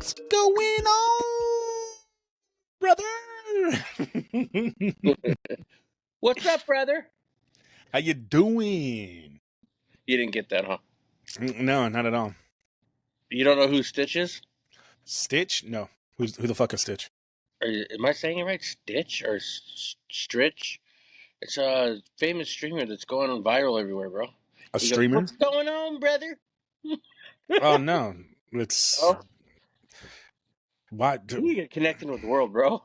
What's going on, brother? What's up, brother? How you doing? You didn't get that, huh? No, not at all. You don't know who Stitch is? Stitch? No. Who the fuck is Stitch? Am I saying it right? Stitch or Stritch? It's a famous streamer that's going viral everywhere, bro. A He goes, streamer? "What's going on, brother?" Oh no. It's Oh, what? you get connecting with the world, bro.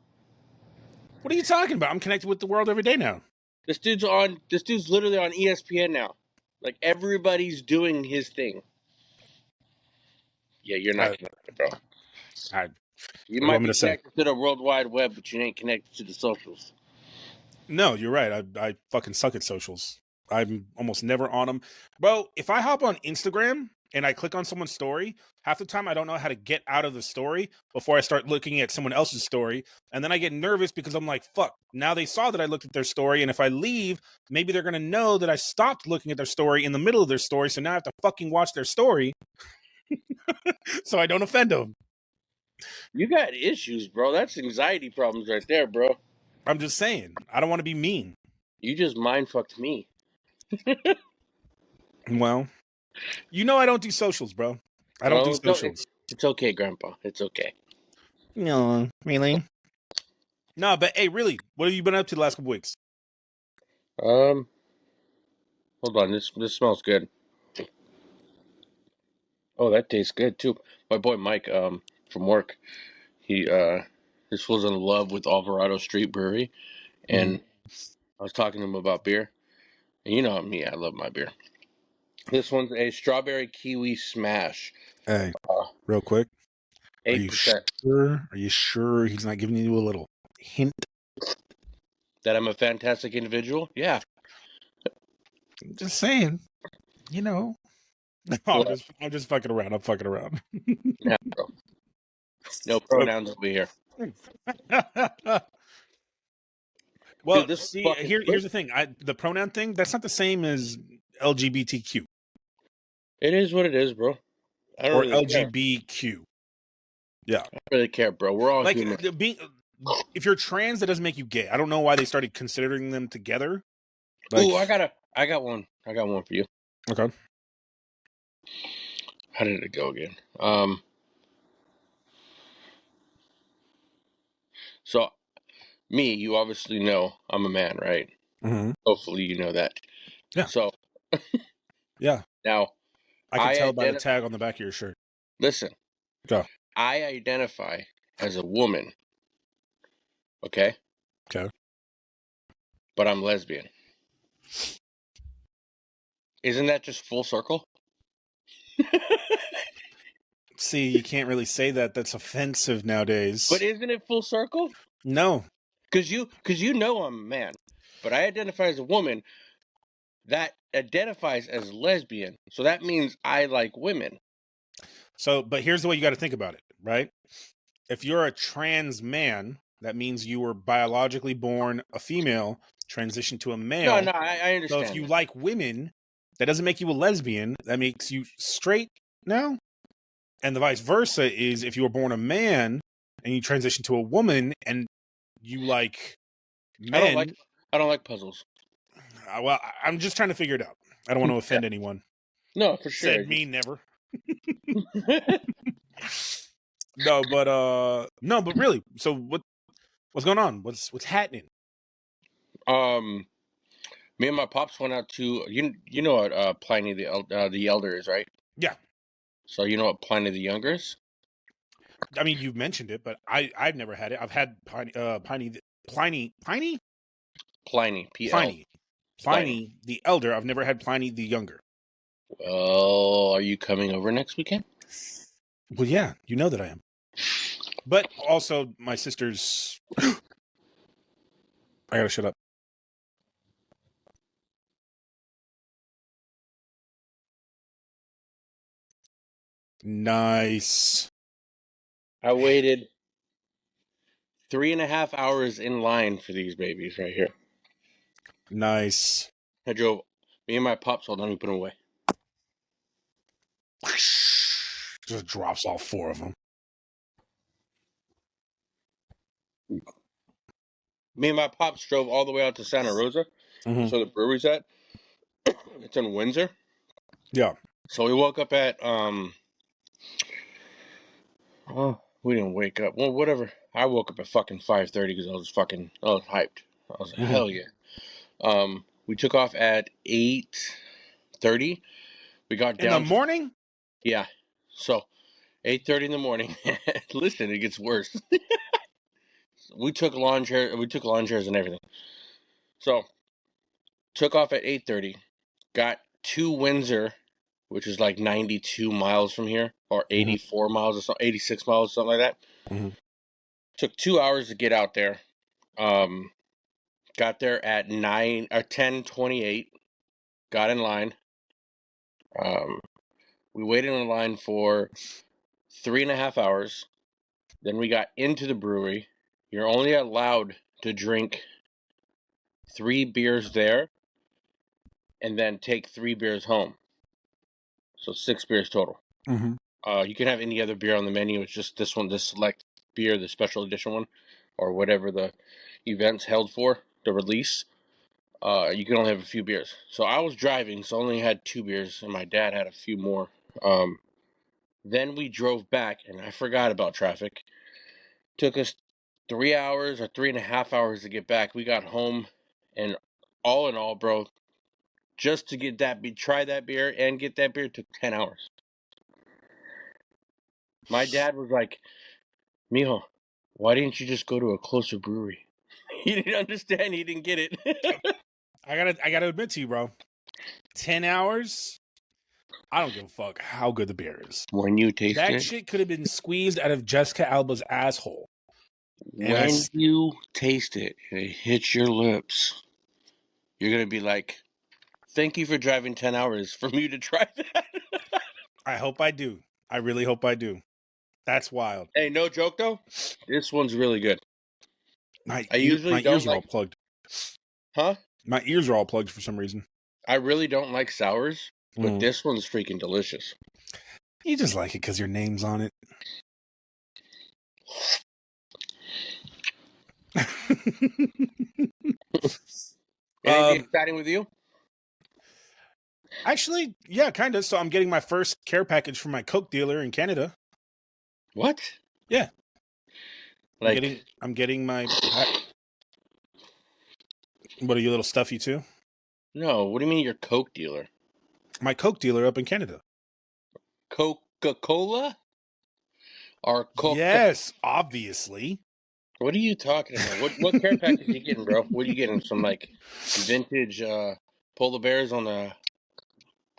What are you talking about? I'm connected with the world every day now. This dude's literally on ESPN now. Like everybody's doing his thing. Yeah, you're not connected, bro. I You what do you might want me be to say? connected to the World Wide Web, but you ain't connected to the socials. No, you're right. I fucking suck at socials. I'm almost never on them. Bro, if I hop on Instagram and I click on someone's story, half the time I don't know how to get out of the story before I start looking at someone else's story. And then I get nervous because I'm like, fuck, now they saw that I looked at their story. And if I leave, maybe they're going to know that I stopped looking at their story in the middle of their story. So now I have to fucking watch their story so I don't offend them. You got issues, bro. That's anxiety problems right there, bro. I'm just saying, I don't want to be mean. You just mind fucked me. Well, you know I don't do socials, bro. I don't do socials. It's okay, Grandpa. It's okay. No, really? No, but hey, really, what have you been up to the last couple weeks? Hold on. This smells good. Oh, that tastes good too. My boy Mike, from work, he this fool's in love with Alvarado Street Brewery, and I was talking to him about beer, and you know me, I love my beer. This one's a strawberry kiwi smash. Hey, real quick. 8%. Are you sure he's not giving you a little hint? That I'm a fantastic individual? Yeah. Just saying. You know. No, I'm just fucking around. I'm fucking around. Yeah, bro. No pronouns over here. Well, Dude, see, here's the thing. The pronoun thing, that's not the same as LGBTQ. It is what it is, bro. I don't or really care. LGBTQ. Yeah. I don't really care, bro. We're all like human. If you're trans, that doesn't make you gay. I don't know why they started considering them together. Ooh, I got one. I got one for you. Okay. How did it go again? So me, you obviously know I'm a man, right? Mm-hmm. Hopefully you know that. Yeah. So yeah. Now I can tell by the tag on the back of your shirt. Listen. Go. I identify as a woman. Okay? Okay. But I'm lesbian. Isn't that just full circle? See, you can't really say that. That's offensive nowadays. But isn't it full circle? No. Because you know I'm a man, but I identify as a woman that identifies as lesbian. So that means I like women. So, but here's the way you got to think about it, right? If you're a trans man, that means you were biologically born a female, transitioned to a male. No, I understand. So if you like women, that doesn't make you a lesbian. That makes you straight now. And the vice versa is if you were born a man and you transition to a woman and you like men. I don't like puzzles. Well, I'm just trying to figure it out. I don't want to offend anyone. No, for sure. Said me never. No, but really. So what's going on? What's happening? Me and my pops went out to you know what Pliny the Elder is, right? Yeah. So you know what Pliny the Younger is? I mean, you mentioned it, but I've never had it. I've had Pliny the Elder. I've never had Pliny the Younger. Well, are you coming over next weekend? Well, yeah, you know that I am. But also, my sister's. I gotta shut up. Nice. I waited 3.5 hours in line for these babies right here. Nice. I drove. Me and my pops. Hold on, you put them away. Just drops all 4 of them. Me and my pops drove all the way out to Santa Rosa. Mhm. So the brewery's at. It's in Windsor. Yeah. So we woke up at oh, we didn't wake up. Well, whatever. I woke up at fucking 5:30 because I was hyped. I was like, Mhm. hell yeah. We took off at 8:30. We got In the down to morning? yeah. So 8:30 in the morning. Listen, it gets worse. We took lawn chairs. We took lawn chairs and everything. So took off at 8:30. Got to Windsor, which is like 92 miles from here, or Mhm. 84 miles or something, 86 miles, something like that. Mhm. Took 2 hours to get out there. Um, got there at 10:28. Got in line. Um, we waited in line for 3.5 hours. Then we got into the brewery. You're only allowed to drink 3 beers there, and then take 3 beers home. So 6 beers total. Mhm. You can have any other beer on the menu. It's just this one, this select beer, the special edition one, or whatever the event's held for, the release. You can only have a few beers. So I was driving, so I only had 2 beers, and my dad had a few more. Then we drove back, and I forgot about traffic. Took us 3 hours or 3.5 hours to get back. We got home, and all in all, bro, just to get try that beer and get that beer took 10 hours. My dad was like, "Mijo, why didn't you just go to a closer brewery?" He didn't understand. He didn't get it. I gotta admit to you, bro. 10 hours? I don't give a fuck how good the beer is. When you taste That it, shit could have been squeezed out of Jessica Alba's asshole. And when you taste it and it hits your lips, you're gonna be like, "Thank you for driving 10 hours for me to try that." I hope I do. I really hope I do. That's wild. Hey, no joke though. This one's really good. I usually My don't ears are all like, plugged. huh? My ears are all plugged for some reason. I really don't like sours, but Mhm. this one's freaking delicious. You just like it because your name's on it. Anything um, exciting with you? actually, yeah, kind of. So I'm getting my first care package from my Coke dealer in Canada. What? Yeah, Like, I'm getting my pack. What are you, a little stuffy too? no, what do you mean you're Coke dealer? My Coke dealer up in Canada. Coca-Cola? Or Coca? Yes, obviously. What are you talking about? What care package you getting, bro? What are you getting? Some like vintage polar bears on a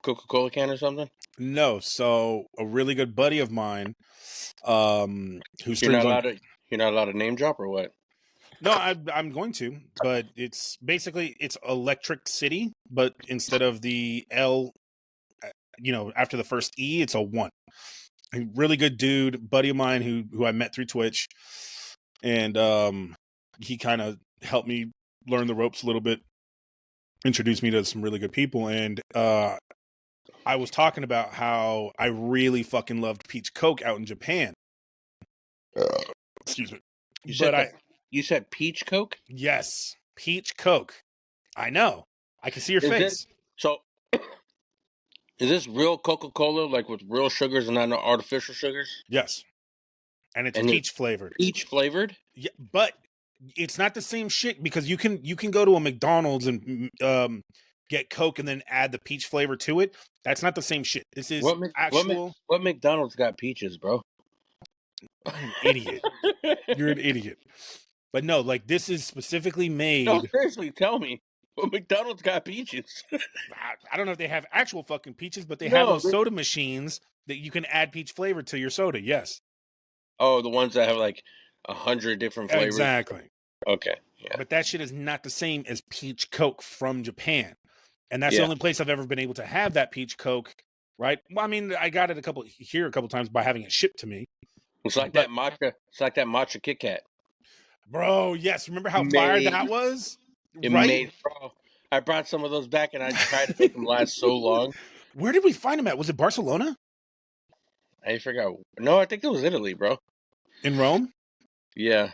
Coca-Cola can or something? No, so a really good buddy of mine, who You're not streams on. allowed to you're not allowed to name drop or what? No, I'm going to, but it's basically it's Electric City, but instead of the L, after the first E, it's a one. A really good dude, buddy of mine who I met through Twitch, and he kind of helped me learn the ropes a little bit, introduced me to some really good people, and I was talking about how I really fucking loved peach Coke out in Japan. Excuse me. You But said you said peach Coke? yes, peach Coke. I know. I can see your Is this face. so is this real Coca-Cola like with real sugars and not no artificial sugars? Yes. And it's And it's peach flavored. peach flavored? Yeah, but it's not the same shit because you can go to a McDonald's and get Coke and then add the peach flavor to it. That's not the same shit. This is actual. What McDonald's got peaches, bro? You're an idiot. You're an idiot. But no, like this is specifically No, made. seriously, tell me. What McDonald's got peaches? I don't know if they have actual fucking peaches, but they have No, those soda machines that you can add peach flavor to your soda. Yes, oh, the ones that have like 100 different flavors. exactly. Okay, yeah, But that shit is not the same as peach Coke from Japan. And that's the yeah. only place I've ever been able to have that peach Coke, right? Well, I mean, I got it a couple times by having it shipped to me. It's like But that matcha. It's like that matcha Kit Kat. bro, yes, remember how fire Made that was? it Right? made, bro. I brought some of those back and I tried to make them last so long. Where did we find them at? Was it Barcelona? I forgot. No, I think it was Italy, bro. In Rome? Yeah,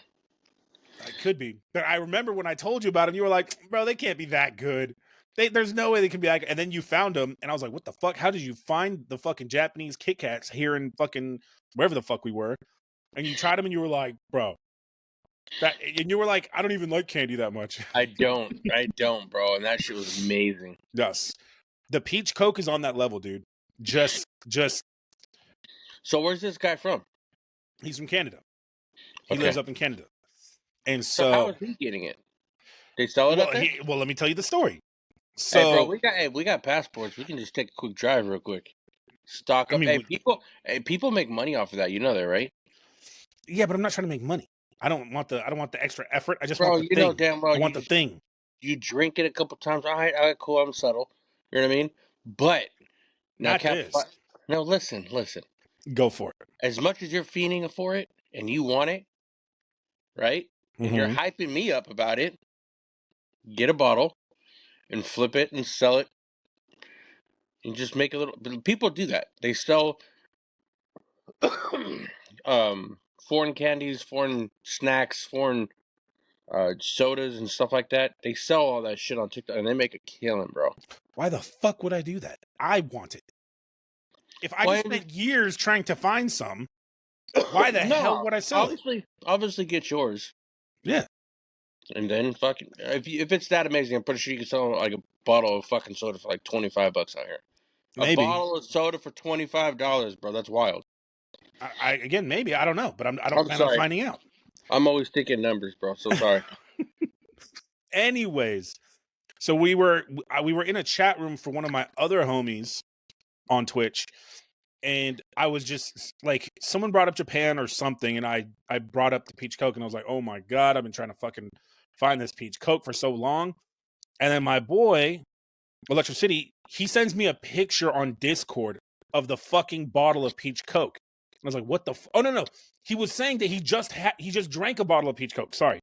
It could be. But I remember when I told you about them, you were like, bro, they can't be that good. There's no way they can be like. And then you found them, and I was like, what the fuck? How did you find the fucking Japanese Kit Kats here in fucking wherever the fuck we were? And you tried them, and you were like, bro, and you were like, I don't even like candy that much. I don't, bro. And that shit was amazing. Yes, the peach Coke is on that level, dude. Just. So where's this guy from? He's from Canada. He Okay. lives up in Canada, and So how so is he getting it? They sell it up there? well, let me tell you the story. Hey, bro, So we got passports. We can just take a quick drive real quick. Stock I up. mean, People make money off of that. You know that, right? yeah, but I'm not trying to make money. I don't want the extra effort. I just want Bro, the you know thing. damn well I want the thing. you drink it a couple times. All right, cool. I'm subtle. You know what I mean? But now, Not this. no, listen. Go for it. As much as you're fiending for it and you want it, right? And you're hyping me up about it, get a bottle and flip it and sell it and just make a little. People do that. They sell foreign candies, foreign snacks, foreign sodas and stuff like that. They sell all that shit on TikTok and they make a killing, bro. Why the fuck would I do that? I want it. If I just spent years trying to find some, why the hell would I sell it? Obviously get yours. Yeah. And then fucking if it's that amazing, I'm pretty sure you can sell like a bottle of fucking soda for like $25 out here. Maybe. A bottle of soda for $25, bro. That's wild. Again, maybe I don't know, but I don't plan on finding out. I'm always thinking numbers, bro. So sorry. Anyways, so we were in a chat room for one of my other homies on Twitch, and I was just like, someone brought up Japan or something, and I brought up the peach Coke, and I was like, oh my god, I've been trying to fucking find this peach Coke for so long. And then my boy, Electricity, he sends me a picture on Discord of the fucking bottle of peach Coke. And I was like, what the oh no. He was saying that he just drank a bottle of peach Coke. Sorry.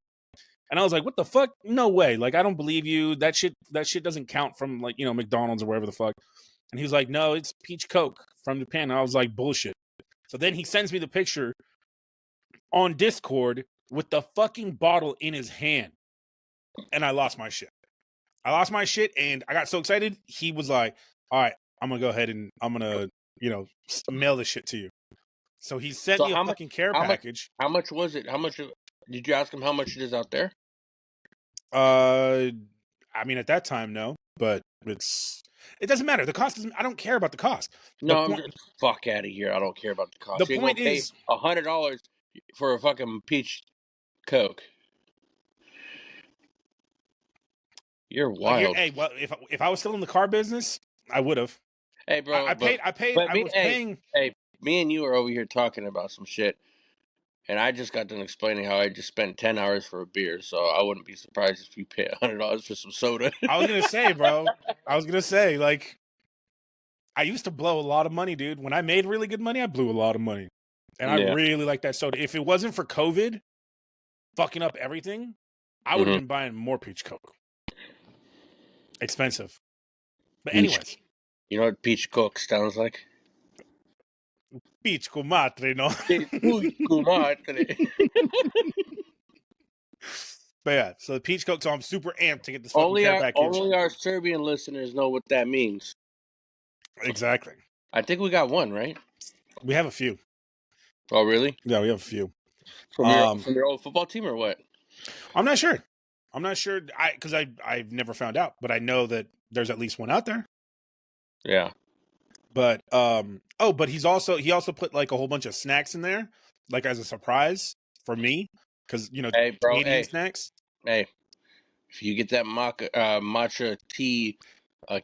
And I was like, what the fuck? No way. Like, I don't believe you. That shit doesn't count from, like, McDonald's or wherever the fuck. And he was like, no, it's peach Coke from Japan. And I was like, bullshit. So then he sends me the picture on Discord with the fucking bottle in his hand. And I lost my shit. And I got so excited. He was like, all right, I'm going to go ahead and I'm going to, mail this shit to you. So he sent me a fucking care package. How much was it? Did you ask him how much it is out there? I mean, at that time, no, but it doesn't matter. The cost I don't care about the cost. No, I'm just fuck out of here. I don't care about the cost. The point is $100 for a fucking peach Coke. You're wild. Hey, well, if I was still in the car business, I would have. Hey, bro, I was paying. Hey, me and you are over here talking about some shit, and I just got done explaining how I just spent 10 hours for a beer, so I wouldn't be surprised if you pay $100 for some soda. I was gonna say, bro. Like, I used to blow a lot of money, dude. When I made really good money, I blew a lot of money, and I really like that soda. If it wasn't for COVID fucking up everything, I would have been buying more peach Coke. Expensive, but anyways, you know what peach Coke sounds like? Peach comadre, no? Peach comadre. But yeah, so the peach Coke. So I'm super amped to get this fucking care package. Only our Serbian listeners know what that means. Exactly. I think we got one, right? We have a few. Oh, really? Yeah, we have a few. From your old football team or what? I'm not sure. Because I've never found out, but I know that there's at least one out there. Yeah. But but he also put like a whole bunch of snacks in there, like as a surprise for me, because hey, bro, Canadian snacks. Hey, if you get that matcha tea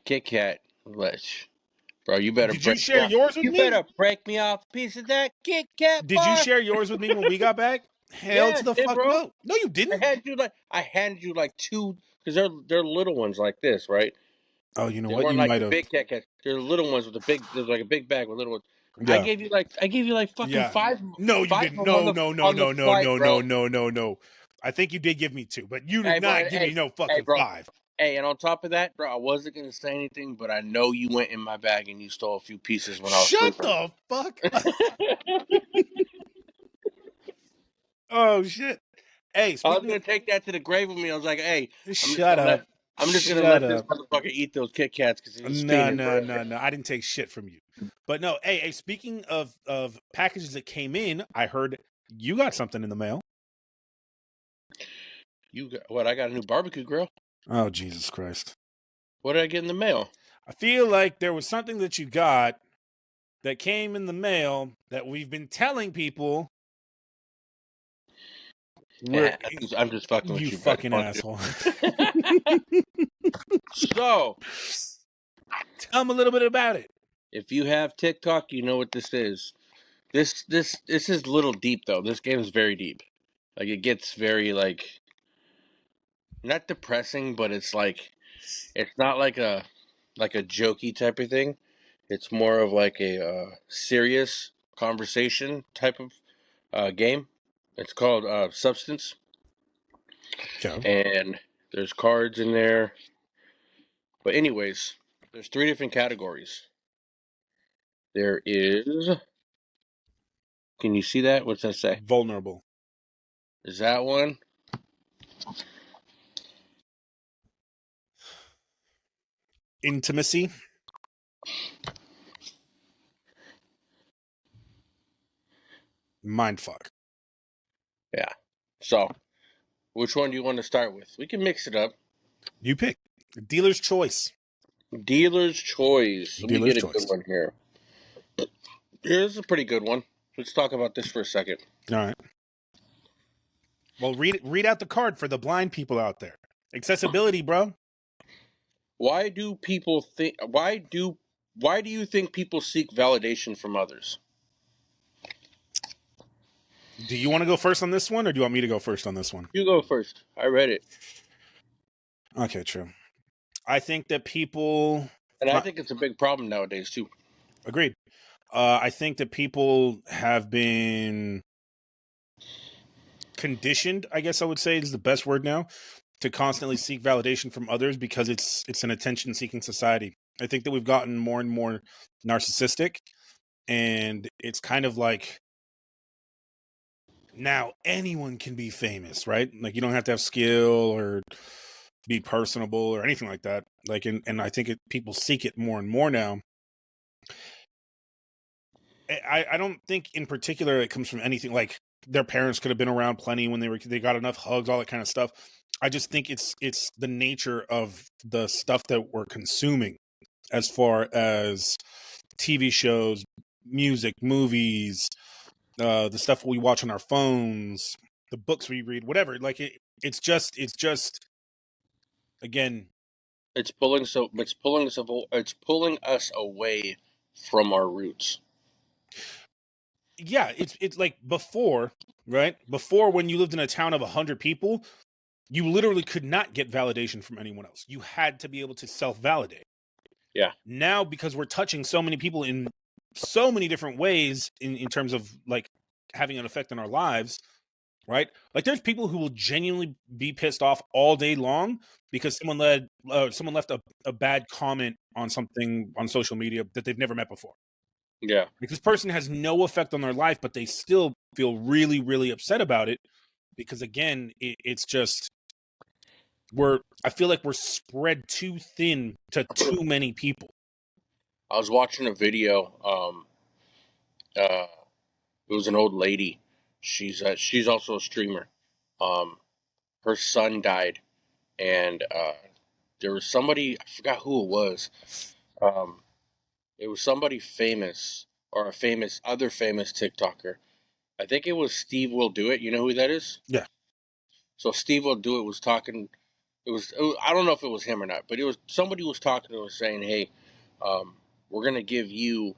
Kit Kat, bro, you better. Did you share yours with me? You better break me off a piece of that Kit Kat. Did you share yours with me when we got back? Hell to the fuck no! No, you didn't. I handed you like two, because they're little ones like this, right? Oh, you know they what? Weren't you like might the have. Big Kit Kats. They're little ones with there's like a big bag with little ones. Yeah. I gave you like fucking five. No, you didn't. No. I think you did give me two, but you did not give me no fucking five. Hey, and on top of that, bro, I wasn't gonna say anything, but I know you went in my bag and you stole a few pieces when I was sleeping. Shut the fuck up. Oh shit. Hey, I was speaking gonna of, take that to the grave with me. I was like, hey, shut up, I'm just gonna shut let this up. motherfucker eat those Kit Kats because he's No, feeding his no, brain. no, no. I didn't take shit from you. But no, hey, speaking of packages that came in, I heard you got something in the mail. You got what? I got a new barbecue grill. Oh, Jesus Christ. What did I get in the mail? I feel like there was something that you got that came in the mail that we've been telling people we're I'm just fucking with you you, bud. fucking Don't you? asshole. So, Tell them a little bit about it. if you have TikTok, you know what this is. This is a little deep though. This game is very deep. Like it gets very like not depressing, but it's not like a jokey type of thing. It's more of like a serious conversation type of game. It's called Substance, Okay. and there's cards in there. But anyways, there's three different categories. There is. Can you see that? What's that say? Vulnerable. Is that one? Intimacy. Mindfuck. Yeah. So, which one do you want to start with? We can mix it up. You pick. Dealer's choice. Dealer's choice. Let me Dealer's get a good choice. one here. Here's a pretty good one. Let's talk about this for a second. All right. Well, read out the card for the blind people out there. Accessibility, bro. Why do people think? Why do you think people seek validation from others? Do you want to go first on this one, or do you want me to go first on this one? You go first. I read it, Okay, true. I think that people. and I think it's a big problem nowadays too. Agreed. I think that people have been conditioned, I guess I would say is the best word now, to constantly seek validation from others because it's an attention seeking society. I think that we've gotten more and more narcissistic, and it's kind of like now anyone can be famous, right? Like you don't have to have skill or be personable or anything like that. Like and I think people seek it more and more now. I don't think in particular it comes from anything like their parents could have been around plenty when they got enough hugs, all that kind of stuff. I just think it's the nature of the stuff that we're consuming as far as TV shows, music, movies, the stuff we watch on our phones, the books we read, whatever. Like it's just again, It's pulling us away from our roots. yeah, it's like before, right? Before when you lived in a town of 100 people, you literally could not get validation from anyone else. You had to be able to self-validate. Yeah, Now, because we're touching so many people in so many different ways in terms of like having an effect on our lives, right? Like there's people who will genuinely be pissed off all day long because someone left a bad comment on something on social media that they've never met before. yeah. Like this person has no effect on their life, but they still feel really, really upset about it because again, it's just I feel like we're spread too thin to too many people. I was watching a video. Uh, it was an old lady. She's also a streamer. Um, her son died, and there was somebody, I forgot who it was. Um, it was somebody famous or a famous TikToker. I think it was Steve Will Do It. You know who that is? Yeah. So Steve Will Do It was talking. I don't know if it was him or not, but it was somebody was talking and was saying, "Hey, we're gonna give you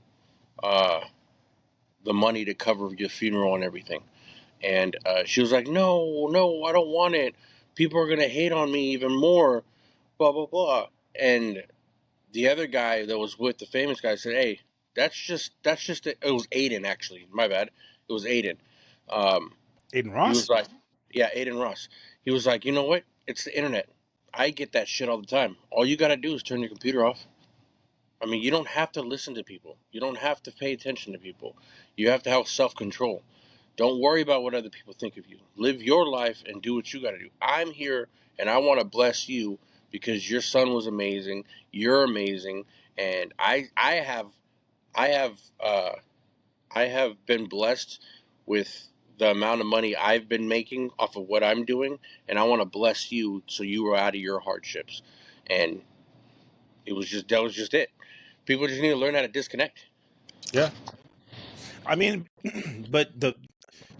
uh, the money to cover your funeral and everything." And she was like, "No, no, I don't want it. People are gonna hate on me even more." Blah blah blah. And the other guy that was with the famous guy said, "Hey, that's just it was Aiden actually. My bad. It was Aiden. Um, Aiden he was Ross? like, yeah, Aiden Ross. He was like, you know what? It's the internet. I get that shit all the time. All you gotta do is turn your computer off. I mean, you don't have to listen to people. You don't have to pay attention to people. You have to have self control. Don't worry about what other people think of you. Live your life and do what you got to do. I'm here and I want to bless you because your son was amazing. You're amazing, and I have I have been blessed with the amount of money I've been making off of what I'm doing, and I want to bless you so you are out of your hardships. And that was just it. People just need to learn how to disconnect. Yeah. I mean, but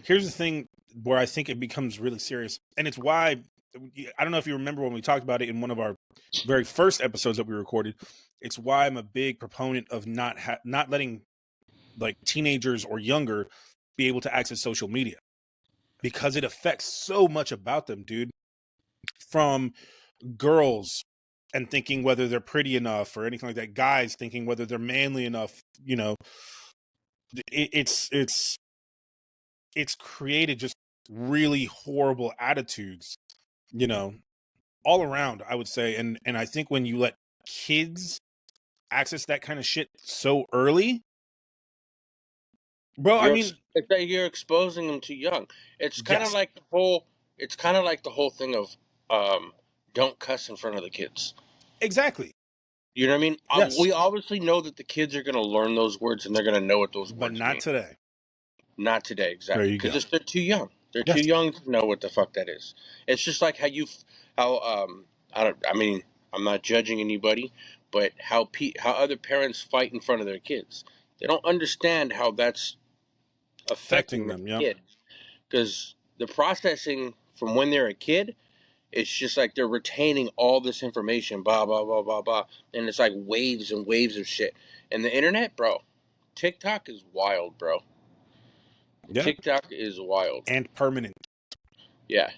here's the thing where I think it becomes really serious, and it's why I don't know if you remember when we talked about it in one of our very first episodes that we recorded. It's why I'm a big proponent of not letting like teenagers or younger be able to access social media, because it affects so much about them, dude. From girls and thinking whether they're pretty enough or anything like that, guys thinking whether they're manly enough, it's created just really horrible attitudes, you know, all around, I would say. And I think when you let kids access that kind of shit so early, bro, I mean, It's that you're exposing them too young. It's kind of yes, like the whole. It's kind of like the whole thing of um, don't cuss in front of the kids. exactly. You know what I mean? Yes, We obviously know that the kids are going to learn those words and they're going to know what those but words not mean. today. Not today, There exactly, you because go. they're too young. They're too Yes. young to know what the fuck that is. It's just like how I don't. I mean, I'm not judging anybody, but how other parents fight in front of their kids. They don't understand how that's Affecting affecting their them. Yeah. kid, because the processing from when they're a kid, it's just like they're retaining all this information, blah blah blah blah blah, and it's like waves and waves of shit. And the internet, bro, TikTok is wild, bro. Yeah. TikTok is wild. And permanent. Yeah,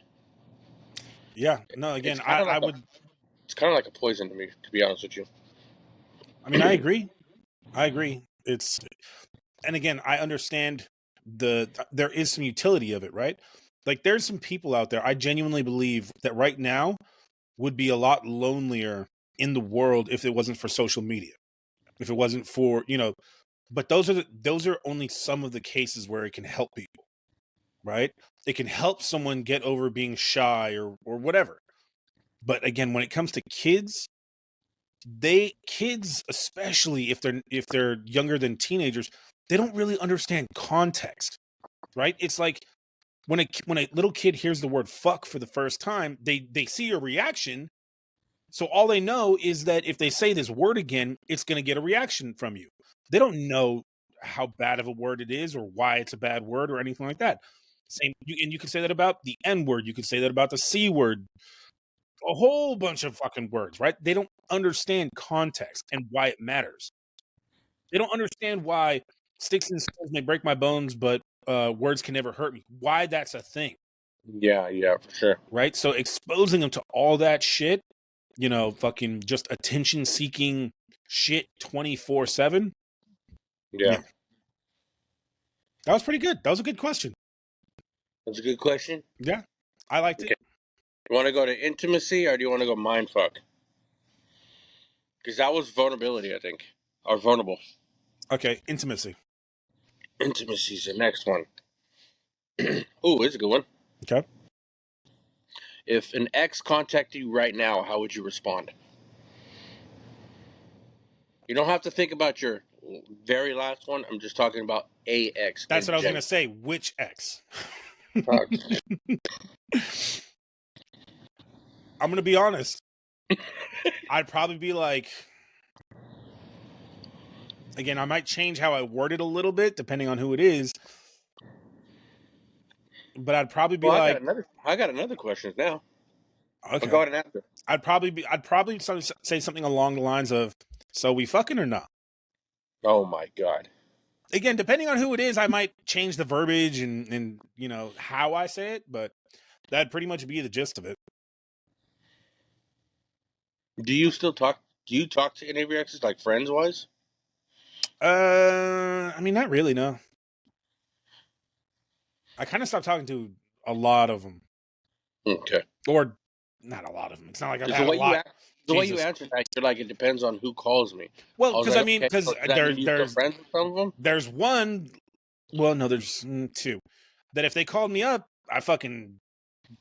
Yeah. No, it's again, kind of I like would, it's kind of like a poison to me, to be honest with you. I mean, I agree. I agree. And again, I understand there is some utility of it, right? Like there's some people out there, I genuinely believe that right now would be a lot lonelier in the world if it wasn't for social media. If it wasn't for, but those are only some of the cases where it can help people, right? It can help someone get over being shy or whatever. But again, when it comes to kids, especially if they're younger than teenagers, they don't really understand context, right? It's like when a little kid hears the word fuck for the first time, they see your reaction. So all they know is that if they say this word again, it's going to get a reaction from you. They don't know how bad of a word it is or why it's a bad word or anything like that. And you can say that about the N word. You can say that about the C word. A whole bunch of fucking words, right? They don't understand context and why it matters. They don't understand why sticks and stones may break my bones, but words can never hurt me. Why that's a thing, Yeah, yeah, for sure. right? So exposing them to all that shit, fucking just attention seeking shit 24/7. Yeah, Yeah, that was pretty good. That was a good question. that's a good question. Yeah, I liked it. Okay, you want to go to intimacy or do you want to go mind fuck? Because that was vulnerability, I think, or vulnerable. Okay, intimacy. Intimacy is the next one. Ooh, it's a good one. Okay. If an ex contacted you right now, how would you respond? You don't have to think about your very last one. I'm just talking about a ex That's in what I was gonna general. say. Which X? Uh, I'm gonna be honest. I'd probably be like, again, I might change how I word it a little bit depending on who it is, but I'd probably be well, like, I got another question now. I'll go okay. ahead and answer. I'd probably say something along the lines of, "So we fucking or not?" Oh my god. Again, depending on who it is, I might change the verbiage and how I say it, but that'd pretty much be the gist of it. Do you still talk? Do you talk to any of your exes, like friends wise? I mean, not really. No, I kind of stopped talking to a lot of them, Okay. or not a lot of them. It's not like I've Because had a lot. the way you Jesus. answered that, you're like, it depends on who calls me. Well, I was because like, I mean, okay, because so does that mean you're still friends with some of them? there's one. Well, no, there's two. that if they called me up, I fucking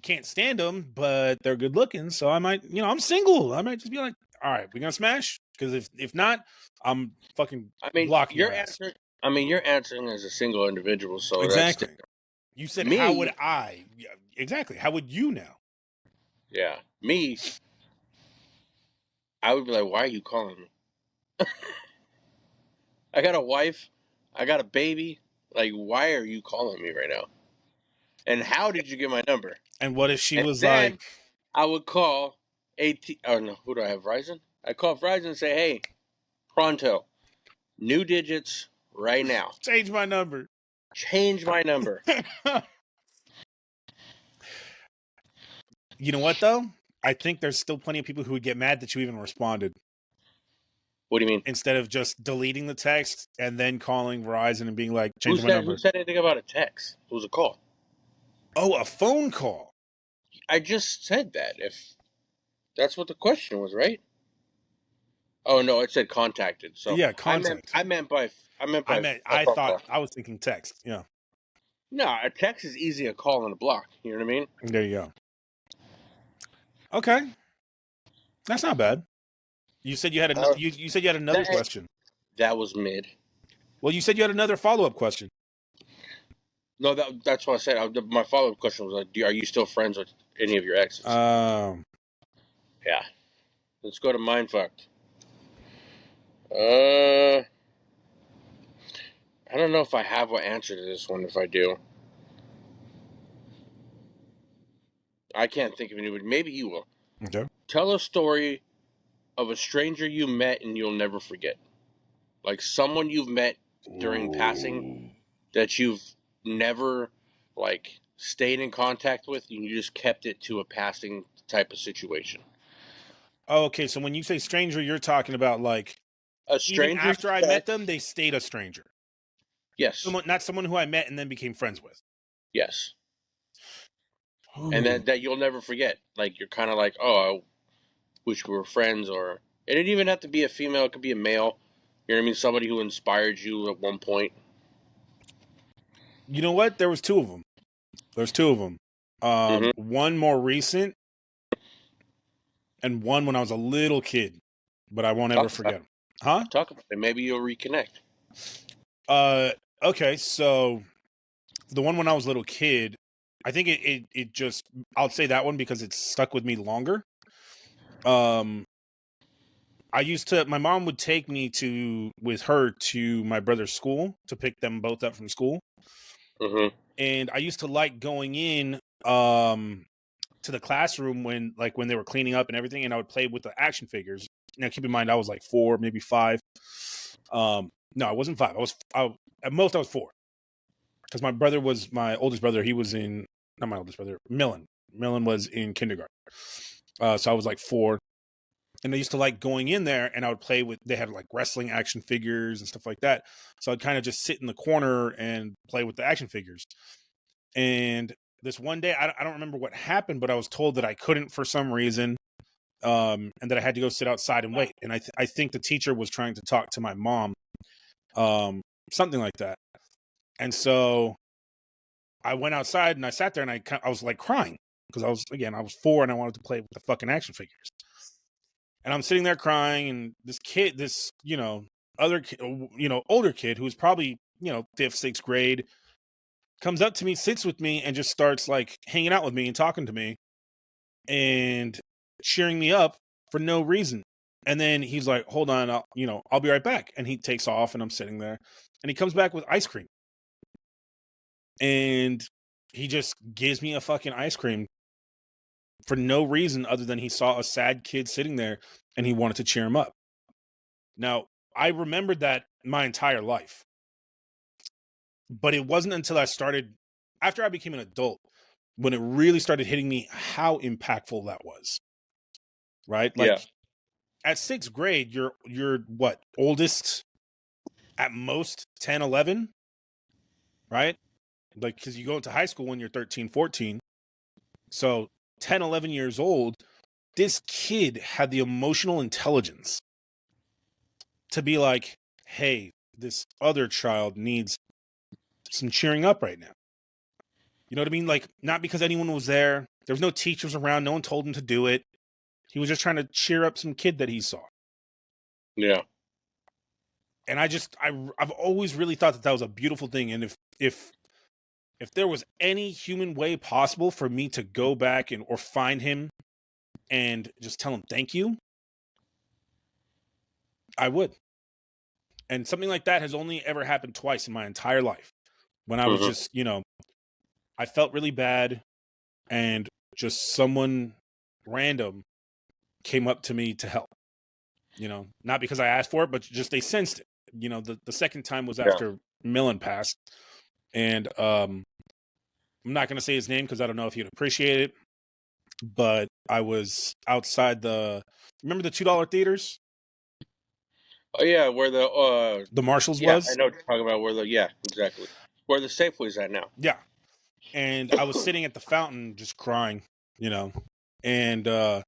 can't stand them, but they're good looking. So I might, I'm single. I might just be like, all right, we gonna smash? Because if not, I'm fucking I mean, blocking you're your ass. answering. I mean, you're answering as a single individual, so that's Exactly. different. You said, how would Me, I? Yeah, exactly. How would you now? yeah, me. I would be like, why are you calling me? I got a wife. I got a baby. Like, why are you calling me right now? And how did you get my number? And what if she And was like, then I would call AT. Oh no, who do I have? Verizon. I call Verizon and say, hey, pronto, new digits right now. change my number? Change my number. You know what though? I think there's still plenty of people who would get mad that you even responded What do you mean? instead of just deleting the text and then calling Verizon and being like, Who change my said who number. said anything about a text? It was a call. Oh, a phone call. I just said that. If that's what the question was, right? Oh no, it said contacted. So Yeah, I meant contact. I meant by a I phone thought call. I was thinking text. Yeah. No, a text is easy a call and a block. You know what I mean? There you go. Okay. That's not bad. You said you had you said you had another That question. that was mid. Well, you said you had another follow-up question. No, that's what I said. My follow up question was like, are you still friends with any of your exes? Um, Yeah. Let's go to mindfucked. I don't know if I have an answer to this one. If I do, I can't think of anybody. Maybe you will. okay. Tell a story of a stranger you met and you'll never forget. Like someone you've met during passing Ooh. that you've never like stayed in contact with, and you just kept it to a passing type of situation. Oh, okay, so when you say stranger, you're talking about like A even stranger after you I met met. them, they stayed a stranger. Yes. Someone, not someone who I met and then became friends with. Yes. And Ooh. that you'll never forget. Like you're kind of like, oh, I wish we were friends, or it didn't even have to be a female. It could be a male. You know what I mean? Somebody who inspired you at one point. You know what? There was two of them. There's two of them. Mm-hmm. One more recent, and one when I was a little kid, but I won't ever Talk about forget them. Huh? it. Talk about it. Maybe you'll reconnect. Uh, okay, so the one when I was a little kid, I think it just I'll say that one because it's stuck with me longer. Um, I used to my mom would take me with her to my brother's school to pick them both up from school. Mm-hmm. And I used to like going in to the classroom when they were cleaning up and everything, and I would play with the action figures. Now keep in mind I was like 4, maybe 5. No, I wasn't 5. At most I was 4. Because my brother was my oldest brother. He was in not my oldest brother, Millen. Millen was in kindergarten. So I was like 4. And I used to like going in there and I would play with they had like wrestling action figures and stuff like that. So I'd kind of just sit in the corner and play with the action figures. And this one day, I don't remember what happened, but I was told that I couldn't for some reason, and that I had to go sit outside and wait. And I think the teacher was trying to talk to my mom, something like that. And so I went outside and I sat there and I was like crying because I was 4 and I wanted to play with the fucking action figures. And I'm sitting there crying, and this kid, other kid, older kid who was probably 5th, 6th grade, comes up to me, sits with me, and just starts like hanging out with me and talking to me and cheering me up for no reason. And then he's like, "Hold on, I'll be right back." And he takes off, and I'm sitting there, and he comes back with ice cream, and he just gives me a fucking ice cream for no reason other than he saw a sad kid sitting there, and he wanted to cheer him up. Now, I remembered that my entire life, but it wasn't until after I became an adult, when it really started hitting me how impactful that was. Right? Yeah. Like at 6th grade, you're what, oldest at most 10, 11, right? Like because you go into high school when you're 13, 14. So 10, 11 years old, this kid had the emotional intelligence to be like, hey, this other child needs some cheering up right now. You know what I mean? Like, not because anyone was there. There was no teachers around. No one told him to do it. He was just trying to cheer up some kid that he saw. Yeah. And I've always really thought that was a beautiful thing. And if there was any human way possible for me to go back or find him and just tell him thank you, I would. And something like that has only ever happened twice in my entire life. When I was just, I felt really bad and just someone random came up to me to help. Not because I asked for it, but just they sensed it. The second time was after Millen passed. And I'm not going to say his name because I don't know if he'd appreciate it. But I was outside remember the $2 theaters? Oh yeah, where The Marshalls I was? know what you're talking about. Exactly. Where the Safeway's at now. Yeah. And I was sitting at the fountain just crying, and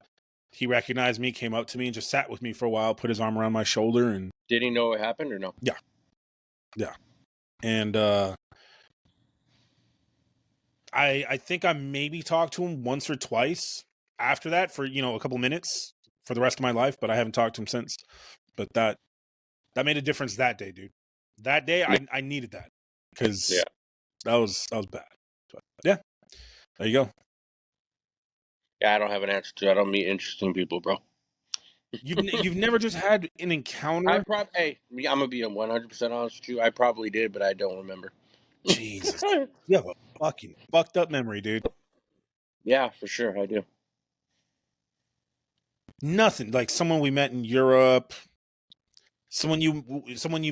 he recognized me, came up to me and just sat with me for a while, put his arm around my shoulder. And did he know what happened or no? Yeah. And I think I maybe talked to him once or twice after that for, a couple minutes for the rest of my life, but I haven't talked to him since. But that made a difference that day, dude. That day I needed that because that was bad. But yeah, there you go. Yeah, I don't have an answer to. I don't meet interesting people, bro. You've never just had an encounter? I'm gonna be 100% honest with you. I probably did, but I don't remember. Jesus, you have a fucking fucked up memory, dude. Yeah, for sure, I do. Nothing like someone we met in Europe, someone you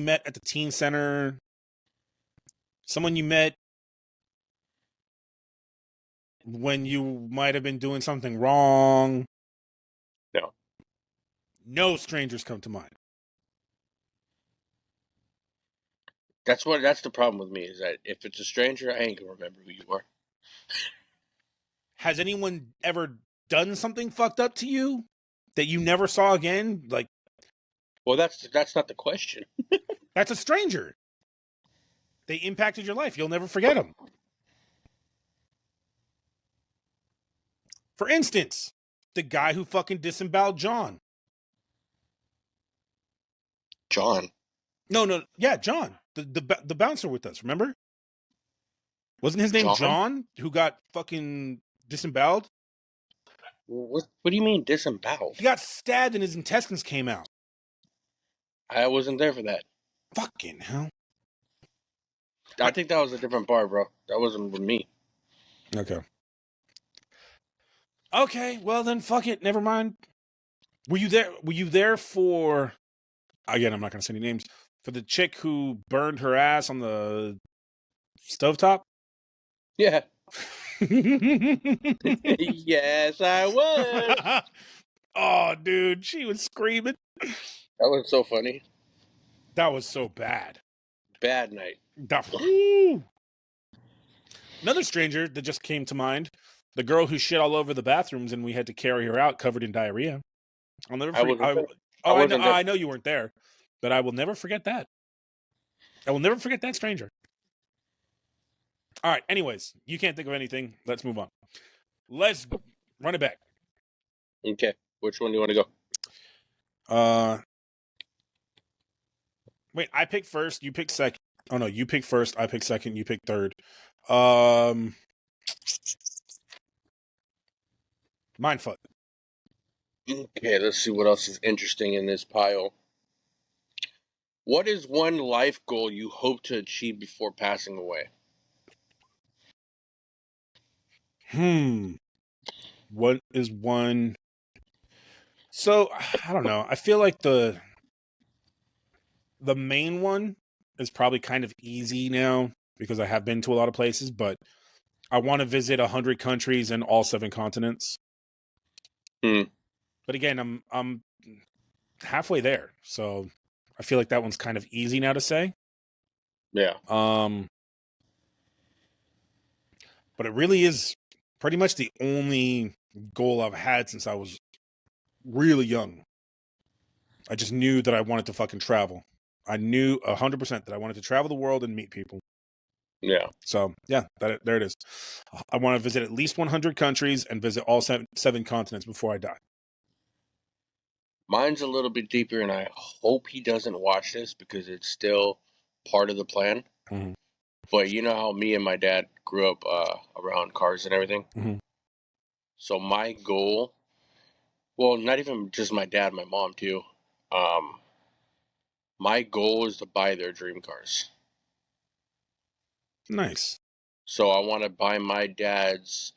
met at the teen center, someone you met when you might have been doing something wrong. No strangers come to mind. That's the problem with me, is that if it's a stranger, I ain't gonna remember who you are. Has anyone ever done something fucked up to you that you never saw again? Like, well, that's not the question. that's a stranger. They impacted your life. You'll never forget them. For instance, the guy who fucking disemboweled John. John. No, yeah, John, the bouncer with us. Remember? Wasn't his name John who got fucking disemboweled? What do you mean disemboweled? He got stabbed and his intestines came out. I wasn't there for that. Fucking hell. I think that was a different bar, bro. That wasn't with me. Okay, well then fuck it. Never mind. Were you there for, again, I'm not gonna say any names, for the chick who burned her ass on the stovetop? Yeah. Yes, I was. Oh, dude, she was screaming. That was so funny. That was so bad. Bad night. Another stranger that just came to mind, the girl who shit all over the bathrooms and we had to carry her out covered in diarrhea. I'll never forget. I know you weren't there, but I will never forget that. I will never forget that stranger. All right, anyways, you can't think of anything. Let's move on. Let's run it back. Okay. Which one do you want to go? Wait, I pick first, you pick second. Oh no, you pick first, I pick second, you pick third. Mindfuck. Okay, let's see what else is interesting in this pile. What is one life goal you hope to achieve before passing away? What is one? So, I don't know. I feel like the main one is probably kind of easy now because I have been to a lot of places, but I want to visit 100 countries and all 7 continents. But again, I'm halfway there, so I feel like that one's kind of easy now to say. Yeah. But it really is pretty much the only goal I've had since I was really young. I just knew that I wanted to fucking travel. I knew 100% that I wanted to travel the world and meet people. Yeah. So yeah, there it is. I want to visit at least 100 countries and visit all seven continents before I die. Mine's a little bit deeper, and I hope he doesn't watch this because it's still part of the plan. Mm-hmm. But you know how me and my dad grew up around cars and everything? Mm-hmm. So my goal, well, not even just my dad, my mom too. Um, my goal is to buy their dream cars. Nice. So I want to buy my dad's,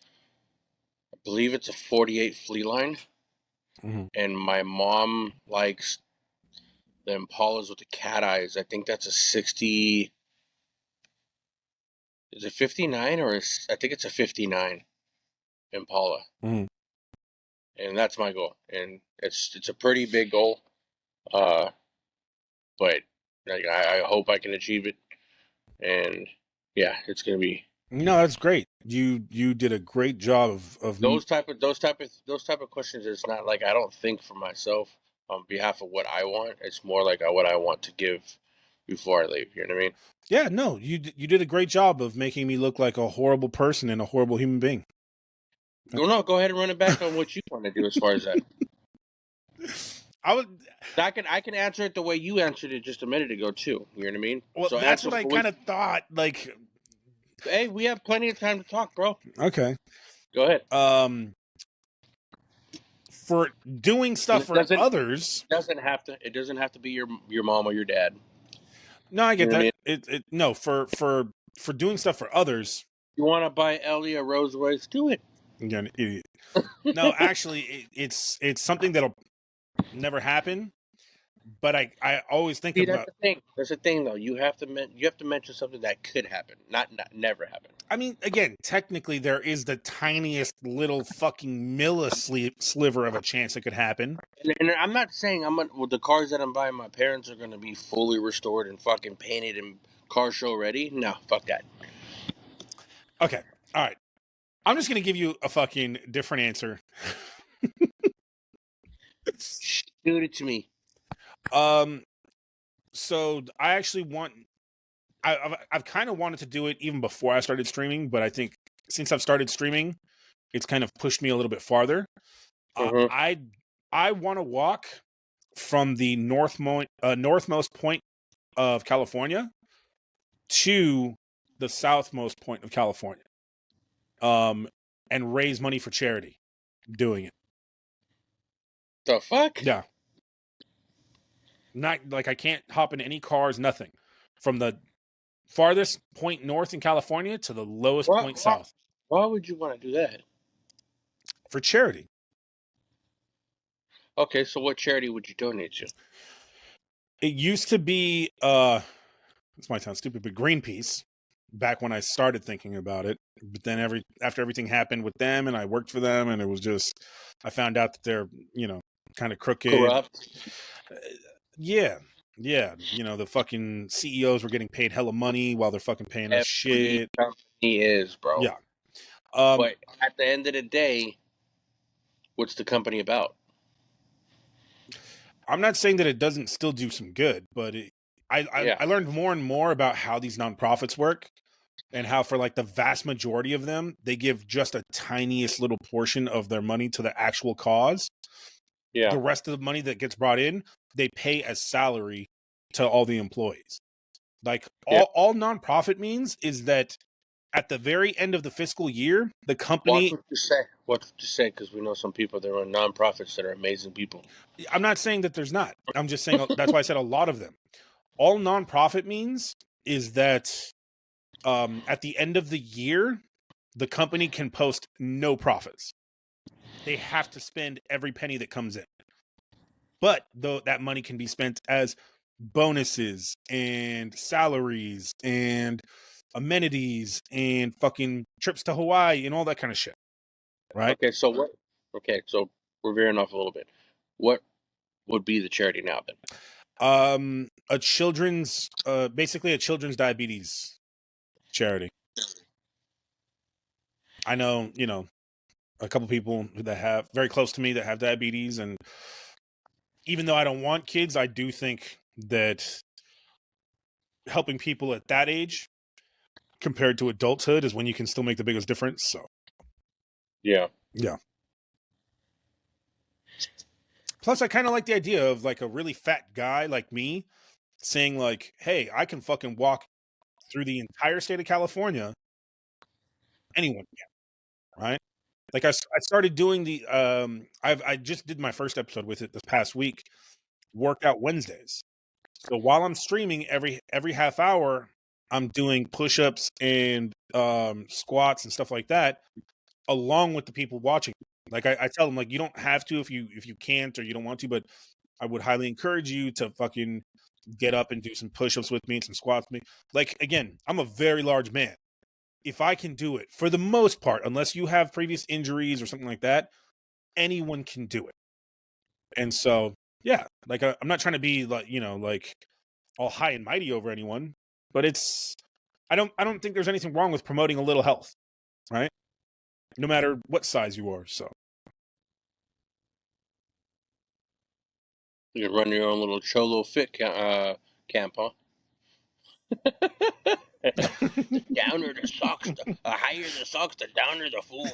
I believe it's a 48 Fleetline, Mm-hmm. and my mom likes the Impalas with the cat eyes. I think that's a 60. Is it 59 or is, I think it's a 59 Impala, Mm-hmm. and that's my goal. And it's a pretty big goal, uh, but like, I hope I can achieve it. And yeah, it's gonna be No, that's great. You did a great job of those type of questions. It's not like I don't think for myself on behalf of what I want. It's more like what I want to give before I leave. You know what I mean? yeah, no, you did a great job of making me look like a horrible person and a horrible human being. Well, no, go ahead and run it back on what you want to do as far as that. I would I can answer it the way you answered it just a minute ago too. You know what I mean? well, So that's answer what I what. kind of thought. Like, Hey, we have plenty of time to talk, bro. okay, Go ahead. for doing And stuff for others. it doesn't have to be your mom or your dad. No, I You get know what I that. mean? It no for doing stuff for others. You want to buy Ellie a Rolls Royce? Do it. You're an idiot. No, actually, it's something that'll never happen. But I always think See, that's about. the thing. That's the thing, though. You have to mention something that could happen, not never happen. I mean, again, technically, there is the tiniest little fucking sliver of a chance it could happen. And I'm not saying well, the cars that I'm buying my parents are gonna be fully restored and fucking painted and car show ready. No, fuck that. Okay, all right. I'm just gonna give you a fucking different answer. Shoot it to me. um, so I actually want. I've kind of wanted to do it even before I started streaming, but I think since I've started streaming, it's kind of pushed me a little bit farther. Uh, Mm-hmm. I I want to walk from the northmost point of California to the southmost point of California, um, and raise money for charity doing it. The fuck? Yeah, not like I can't hop in any cars, nothing. From the farthest point north in California to the lowest Why, point why, south why would you want to do that? for charity. Okay, so what charity would you donate to? It used to be this might sound stupid, but Greenpeace back when I started thinking about it. But then after everything happened with them and I worked for them and it was just I found out that they're, kind of crooked. Corrupt. Uh, yeah. Yeah, the fucking CEOs were getting paid hella money while they're fucking paying us Every shit. company is, bro. Yeah. Um But at the end of the day, what's the company about? I'm not saying that it doesn't still do some good, but Yeah, I learned more and more about how these nonprofits work and how for like the vast majority of them, they give just a tiniest little portion of their money to the actual cause. yeah, The rest of the money that gets brought in, they pay as salary to all the employees. Like yeah. all nonprofit means is that at the very end of the fiscal year, the Watch company what you say. Watch what you say, because we know some people that run nonprofits that are amazing people. I'm not saying that there's not. I'm just saying that's why I said a lot of them. All nonprofit means is that at the end of the year, the company can post no profits. They have to spend every penny that comes in. But though that money can be spent as bonuses and salaries and amenities and fucking trips to Hawaii and all that kind of shit. Right? Okay, so what? Okay, so we're veering off a little bit. What would be the charity now then? A children's basically a children's diabetes charity. I know, a couple people that have very close to me that have diabetes, and even though I don't want kids, I do think that helping people at that age compared to adulthood is when you can still make the biggest difference. So Yeah. yeah. Plus, I kind of like the idea of like a really fat guy like me saying like, "Hey, I can fucking walk through the entire state of California. Anyone can, right?" Like I started doing the I just did my first episode with it this past week, workout Wednesdays. So while I'm streaming every half hour, I'm doing push-ups and squats and stuff like that, along with the people watching. Like I tell them, like, you don't have to if you can't or you don't want to, but I would highly encourage you to fucking get up and do some push-ups with me and some squats with me. Like again, I'm a very large man. If I can do it, for the most part, unless you have previous injuries or something like that, anyone can do it. And so, yeah, like I'm not trying to be like, like all high and mighty over anyone, but I don't think there's anything wrong with promoting a little health, right? No matter what size you are. So You can run your own little Cholo Fit camp, huh? The downer the socks, the higher the socks, the downer the fool.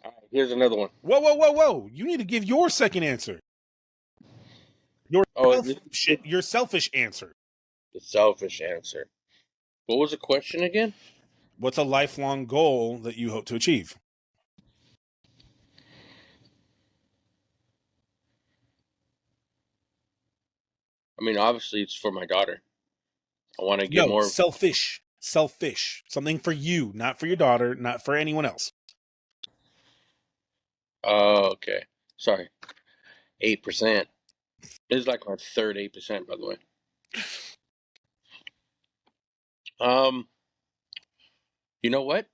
All right, here's another one. Whoa, whoa, whoa, whoa! You need to give your second answer. Your Oh, your selfish answer. the selfish answer. What was the question again? What's a lifelong goal that you hope to achieve? I mean, obviously, it's for my daughter. I want to get No, more. selfish. Selfish. Something for you, not for your daughter, not for anyone else. Oh, okay. Sorry. 8%. This is like my third 8%, by the way. You know what?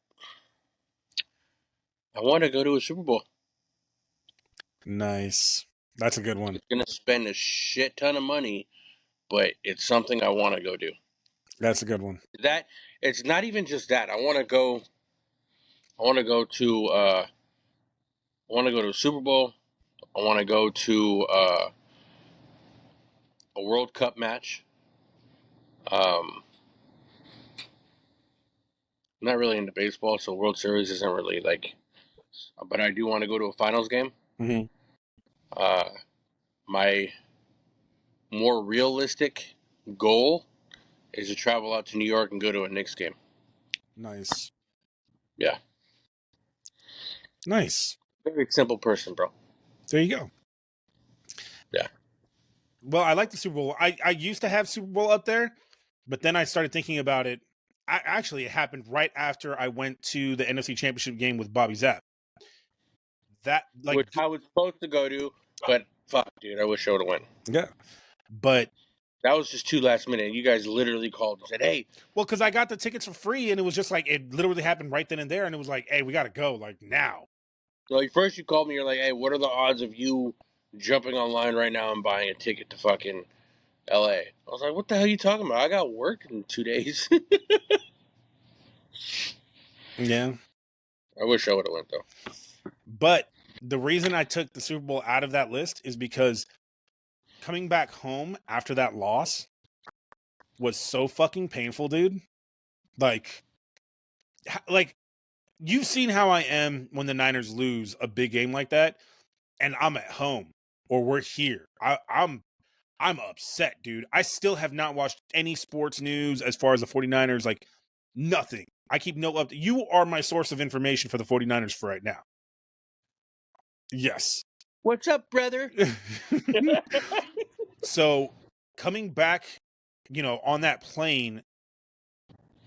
I want to go to a Super Bowl. Nice. That's a good one. It's gonna spend a shit ton of money, but it's something I want to go do. That's a good one. That it's not even just that. I want to go. I want to go to. I want to go to a Super Bowl. I want to go to a World Cup match. Um, I'm not really into baseball, so World Series isn't really like. But I do want to go to a finals game. Mm-hmm. My more realistic goal is to travel out to New York and go to a Knicks game. Nice. Yeah. Nice. Very simple person, bro. There you go. Yeah. Well, I like the Super Bowl. I used to have Super Bowl up there, but then I started thinking about it. It happened right after I went to the NFC Championship game with Bobby Zapp. That like Which I was supposed to go to, but fuck, dude, I wish I would have went. yeah, but That was just too last minute. You guys literally called and said, "Hey." well, because I got the tickets for free, and it was just like it literally happened right then and there, and it was like, hey, we got to go like now. Like first you called me, you're like, "Hey, what are the odds of you jumping online right now and buying a ticket to fucking LA?" I was like, "What the hell are you talking about? I got work in 2 days." Yeah, I wish I would have went though. but the reason I took the Super Bowl out of that list is because coming back home after that loss was so fucking painful, dude. Like you've seen how I am when the Niners lose a big game like that, and I'm at home or we're here. I'm upset, dude. I still have not watched any sports news as far as the 49ers, like nothing. I keep no up. You are my source of information for the 49ers for right now. Yes. What's up, brother? So coming back, on that plane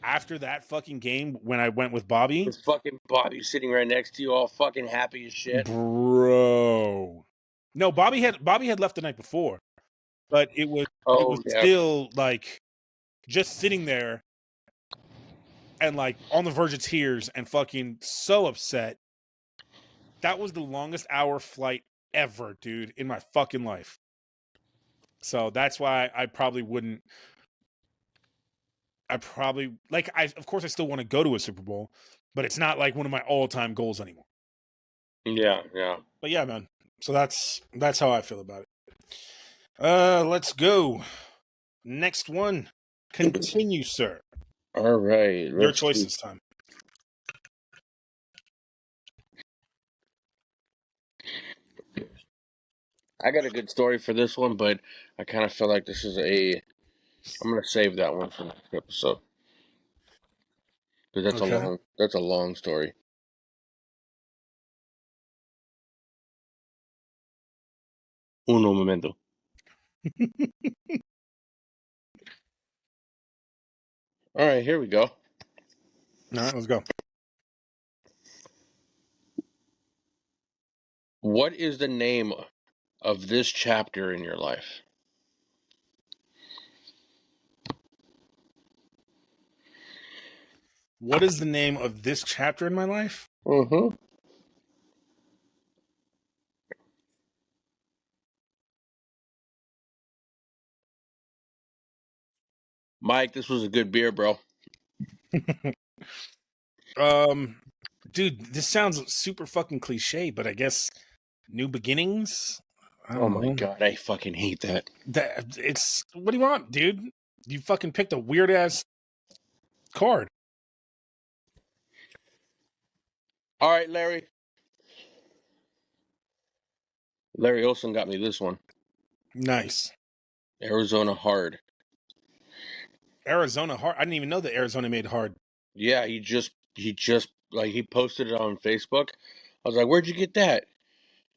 after that fucking game when I went with Bobby, With fucking Bobby sitting right next to you, all fucking happy as shit. bro. No, Bobby had left the night before, but it was Yeah. still like just sitting there and like on the verge of tears and fucking so upset. That was the longest hour flight ever, dude, in my fucking life. So that's why I probably wouldn't. I probably like of course I still want to go to a Super Bowl, but it's not like one of my all-time goals anymore. Yeah. But yeah, man. So that's how I feel about it. Let's go. Next one. Continue, sir. All right. Your Let's choice see. this time. I got a good story for this one, but I kind of feel like this is I'm gonna save that one for next episode because Okay. that's a long story. Uno momento. All right, here we go. All right, let's go. What is the name of this chapter in your life? What is the name of this chapter in my life? Mm-hmm. Mike, this was a good beer, bro. um, dude, this sounds super fucking cliche, but I guess new beginnings. I Oh don't my know. god, I fucking hate that. That it's what do you want, dude? You fucking picked a weird ass card. All right, Larry. Larry Olson got me this one. Nice. Arizona Hard. Arizona hard. I didn't even know that Arizona made hard. Yeah, he just like he posted it on Facebook. I was like, "Where'd you get that?"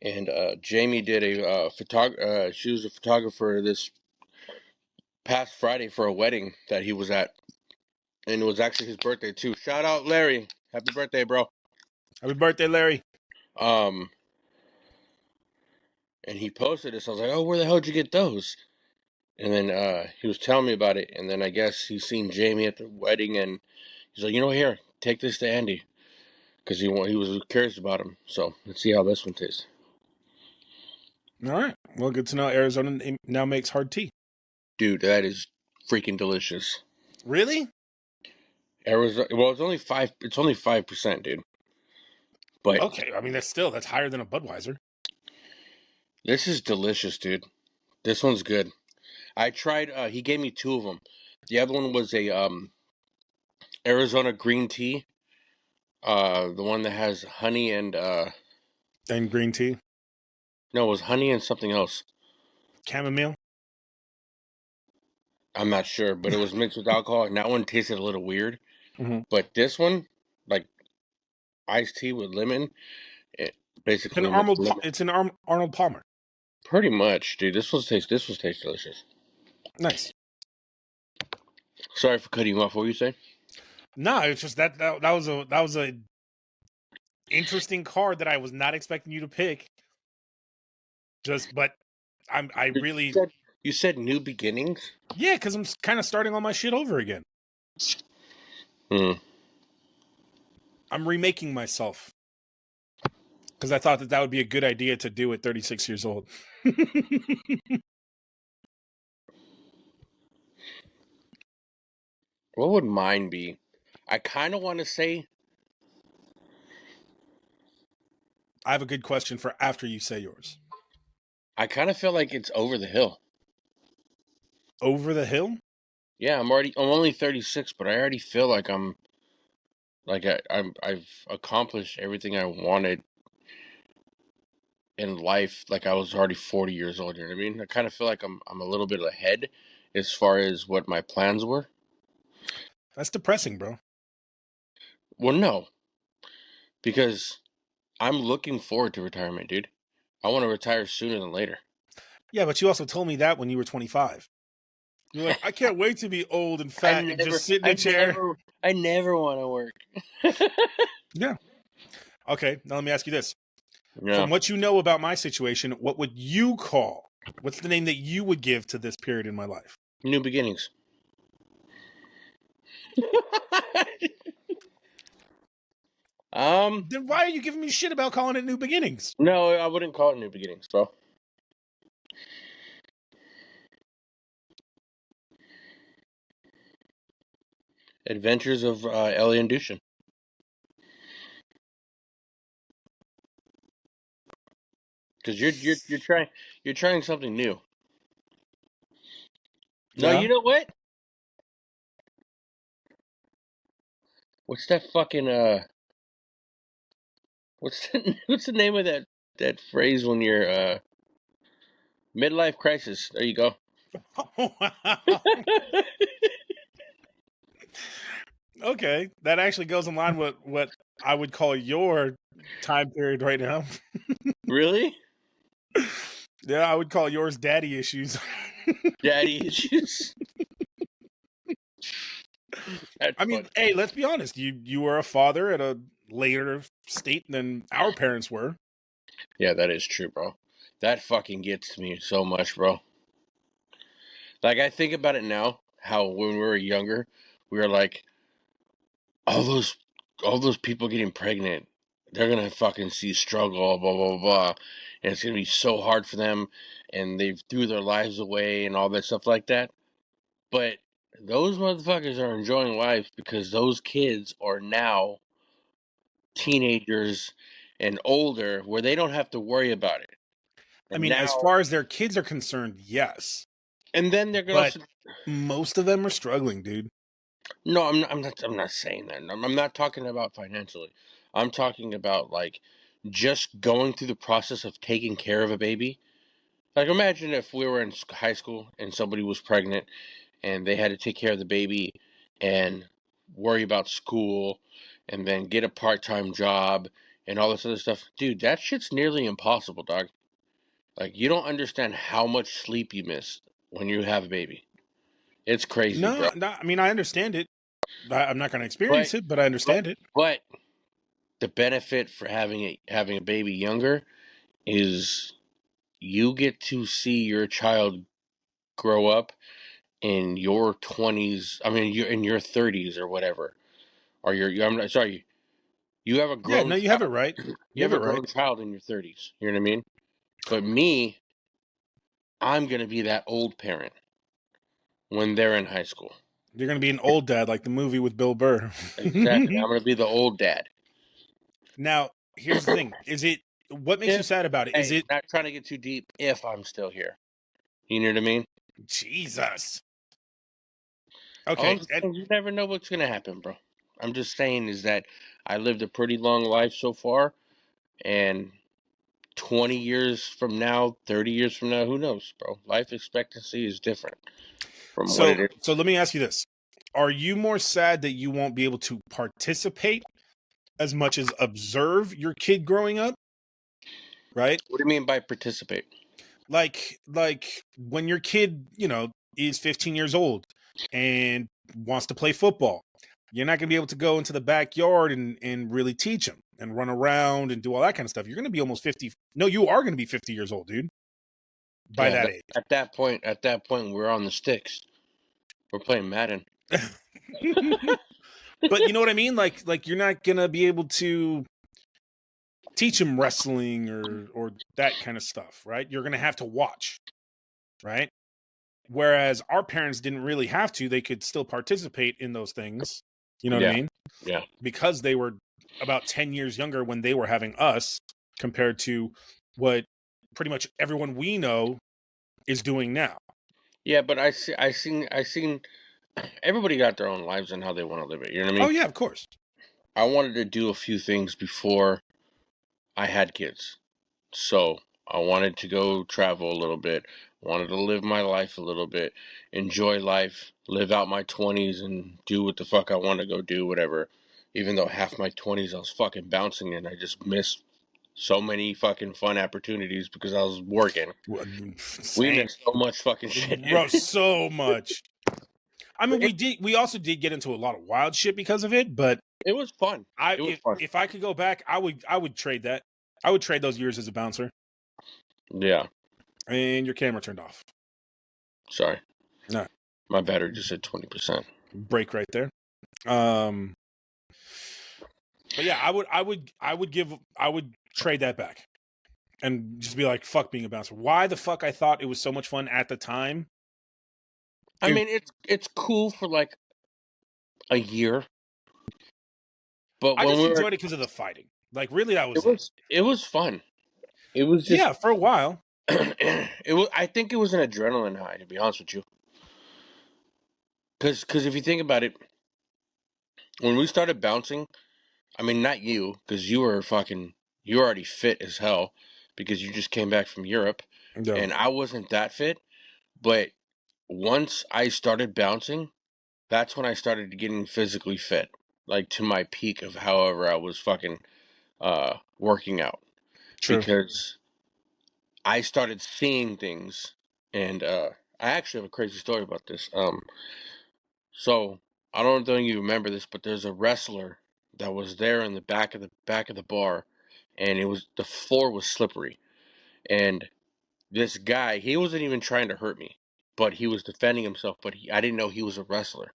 And Jamie did a she was a photographer this past Friday for a wedding that he was at, and it was actually his birthday too. Shout out Larry, happy birthday, bro. Happy birthday, Larry. Um, and he posted this. I was like, "Oh, where the hell did you get those?" And then he was telling me about it, and then I guess he's seen Jamie at the wedding, and he's like, "Here, take this to Andy," because he was curious about him. So let's see how this one tastes. All right. Well, good to know Arizona now makes hard tea. Dude, that is freaking delicious. Really? Arizona. Well, it's only 5. It's only 5%, dude. But Okay. I mean, that's higher than a Budweiser. this is delicious, dude. This one's good. I tried. He gave me two of them. The other one was a Arizona green tea. The one that has honey and And green tea, no, it was honey and something else. chamomile. I'm not sure, but it was mixed with alcohol, and that one tasted a little weird. Mm-hmm. But this one, like iced tea with lemon, it It's an basically mixed Arnold. lemon. It's an Arnold Palmer. Pretty much, dude. This was taste delicious. Nice. Sorry for cutting you off. What were you saying? No, it's just that was a interesting card that I was not expecting you to pick. But I You really said you said new beginnings. yeah, because I'm kind of starting all my shit over again. Hmm. I'm remaking myself because I thought that would be a good idea to do at 36 years old. What would mine be? I kind of want to say I have a good question for after you say yours. I kind of feel like it's over the hill. Over the hill? Yeah, I'm only 36, but I already feel like I've accomplished everything I wanted in life. Like I was already 40 years old. You know what I mean? I kind of feel like I'm a little bit ahead as far as what my plans were. That's depressing, bro. Well, no, because I'm looking forward to retirement, dude. I want to retire sooner than later. Yeah, but you also told me that when you were 25. You're like, I can't wait to be old and fat and just sit in a chair. I never want to work. Yeah. Okay, now let me ask you this. Yeah, From what you know about my situation, what would you call? What's the name that you would give to this period in my life? new beginnings. Then why are you giving me shit about calling it New Beginnings? No, I wouldn't call it new beginnings, bro. Adventures of Ellie and Dushin. Because you're trying something new. No, Yeah. you know what? What's that fucking what's the name of that phrase when you're midlife crisis? There you go. Oh, wow. Okay, that actually goes in line with what I would call your time period right now. Really? Yeah, I would call yours daddy issues. Daddy issues. That's I mean, funny. hey, let's be honest. You were a father at a later state than our parents were. Yeah, that is true, bro. That fucking gets to me so much, bro. Like I think about it now, how when we were younger, we were like, all those all those people getting pregnant, they're gonna fucking see struggle, blah blah blah, and it's gonna be so hard for them, and they've threw their lives away and all that stuff like that. But those motherfuckers are enjoying life because those kids are now teenagers and older, where they don't have to worry about it. I And mean, as now, far as their kids are concerned, yes, and then they're gonna but also. most of them are struggling, dude. No, I'm not. I'm not saying that. I'm not talking about financially. I'm talking about like just going through the process of taking care of a baby. Like imagine if we were in high school and somebody was pregnant and they had to take care of the baby and worry about school and then get a part-time job and all this other stuff. Dude, that shit's nearly impossible, dog. Like you don't understand how much sleep you miss when you have a baby. It's crazy, bro. No, no, I mean, I understand it. I'm not going to But experience it, but I but understand it. but the benefit for having a baby younger is you get to see your child grow up in your 20s. I mean, you're in your 30s or whatever, or I'm not sorry. You have a Yeah, grown no, you have it child. right. You You have have it a right. grown child in your 30s. You know what I mean? But me, I'm gonna be that old parent when they're in high school. You're going to be an old dad like the movie with Bill Burr. Exactly. I'm gonna be the old dad. Now, here's the thing. Is it what makes you If sad about it? Is hey, it not trying to get too deep. If I'm still here, you know what I mean? Jesus? All Okay. I'm saying, you never know what's gonna happen, bro. I'm just saying is that I lived a pretty long life so far, and 20 years from now, 30 years from now, who knows, bro? Life expectancy is different from what it So is. let me ask you this. Are you more sad that you won't be able to participate as much as observe your kid growing up, right? What do you mean by participate? Like when your kid, is 15 years old and wants to play football. You're not going to be able to go into the backyard and really teach him and run around and do all that kind of stuff. You're going to be almost 50. No, you are going to be 50 years old, dude, by Yeah, that age. at that point, we're on the sticks. We're playing Madden. But you know what I mean? Like you're not going to be able to teach him wrestling or that kind of stuff, right? You're going to have to watch, right? Whereas our parents didn't really have to; they could still participate in those things. You know what I Yeah, mean? yeah, Because they were about 10 years younger when they were having us, compared to what pretty much everyone we know is doing now. yeah. But I seen. Everybody got their own lives and how they want to live it. You know what I Oh mean? yeah, of course. I wanted to do a few things before I had kids. So I wanted to go travel a little bit, wanted to live my life a little bit, enjoy life, live out my 20s and do what the fuck I want to go do, whatever. Even though half my 20s I was fucking bouncing and I just missed so many fucking fun opportunities because I was working. We Same. missed so much fucking shit, dude. So much. I mean, But we also did get into a lot of wild shit because of it, but it was fun. I It was if fun. if I could go back, I would trade that. I would trade those years as a bouncer. Yeah, And your camera turned off. sorry. No, My battery just said 20%. break right there. Um, but yeah, I would trade that back and just be like, fuck being a bouncer. Why the fuck I thought it was so much fun at the time? I It, mean, it's cool for like a year, but I when just we were enjoyed it because of the fighting. Like, really, that was it it. was fun. It was just Yeah, for a while. it was. I think it was an adrenaline high, to be honest with you. Because if you think about it, when we started bouncing, I mean, not you, because you were you were already fit as hell because you just came back from Europe, Yeah. and I wasn't that fit. But once I started bouncing, that's when I started getting physically fit, like to my peak of however I was working out, True. because I started seeing things, and I actually have a crazy story about this. So I don't think you remember this, but there's a wrestler that was there in the back of the bar, and the floor was slippery, and this guy, he wasn't even trying to hurt me, but he was defending himself. But I didn't know he was a wrestler,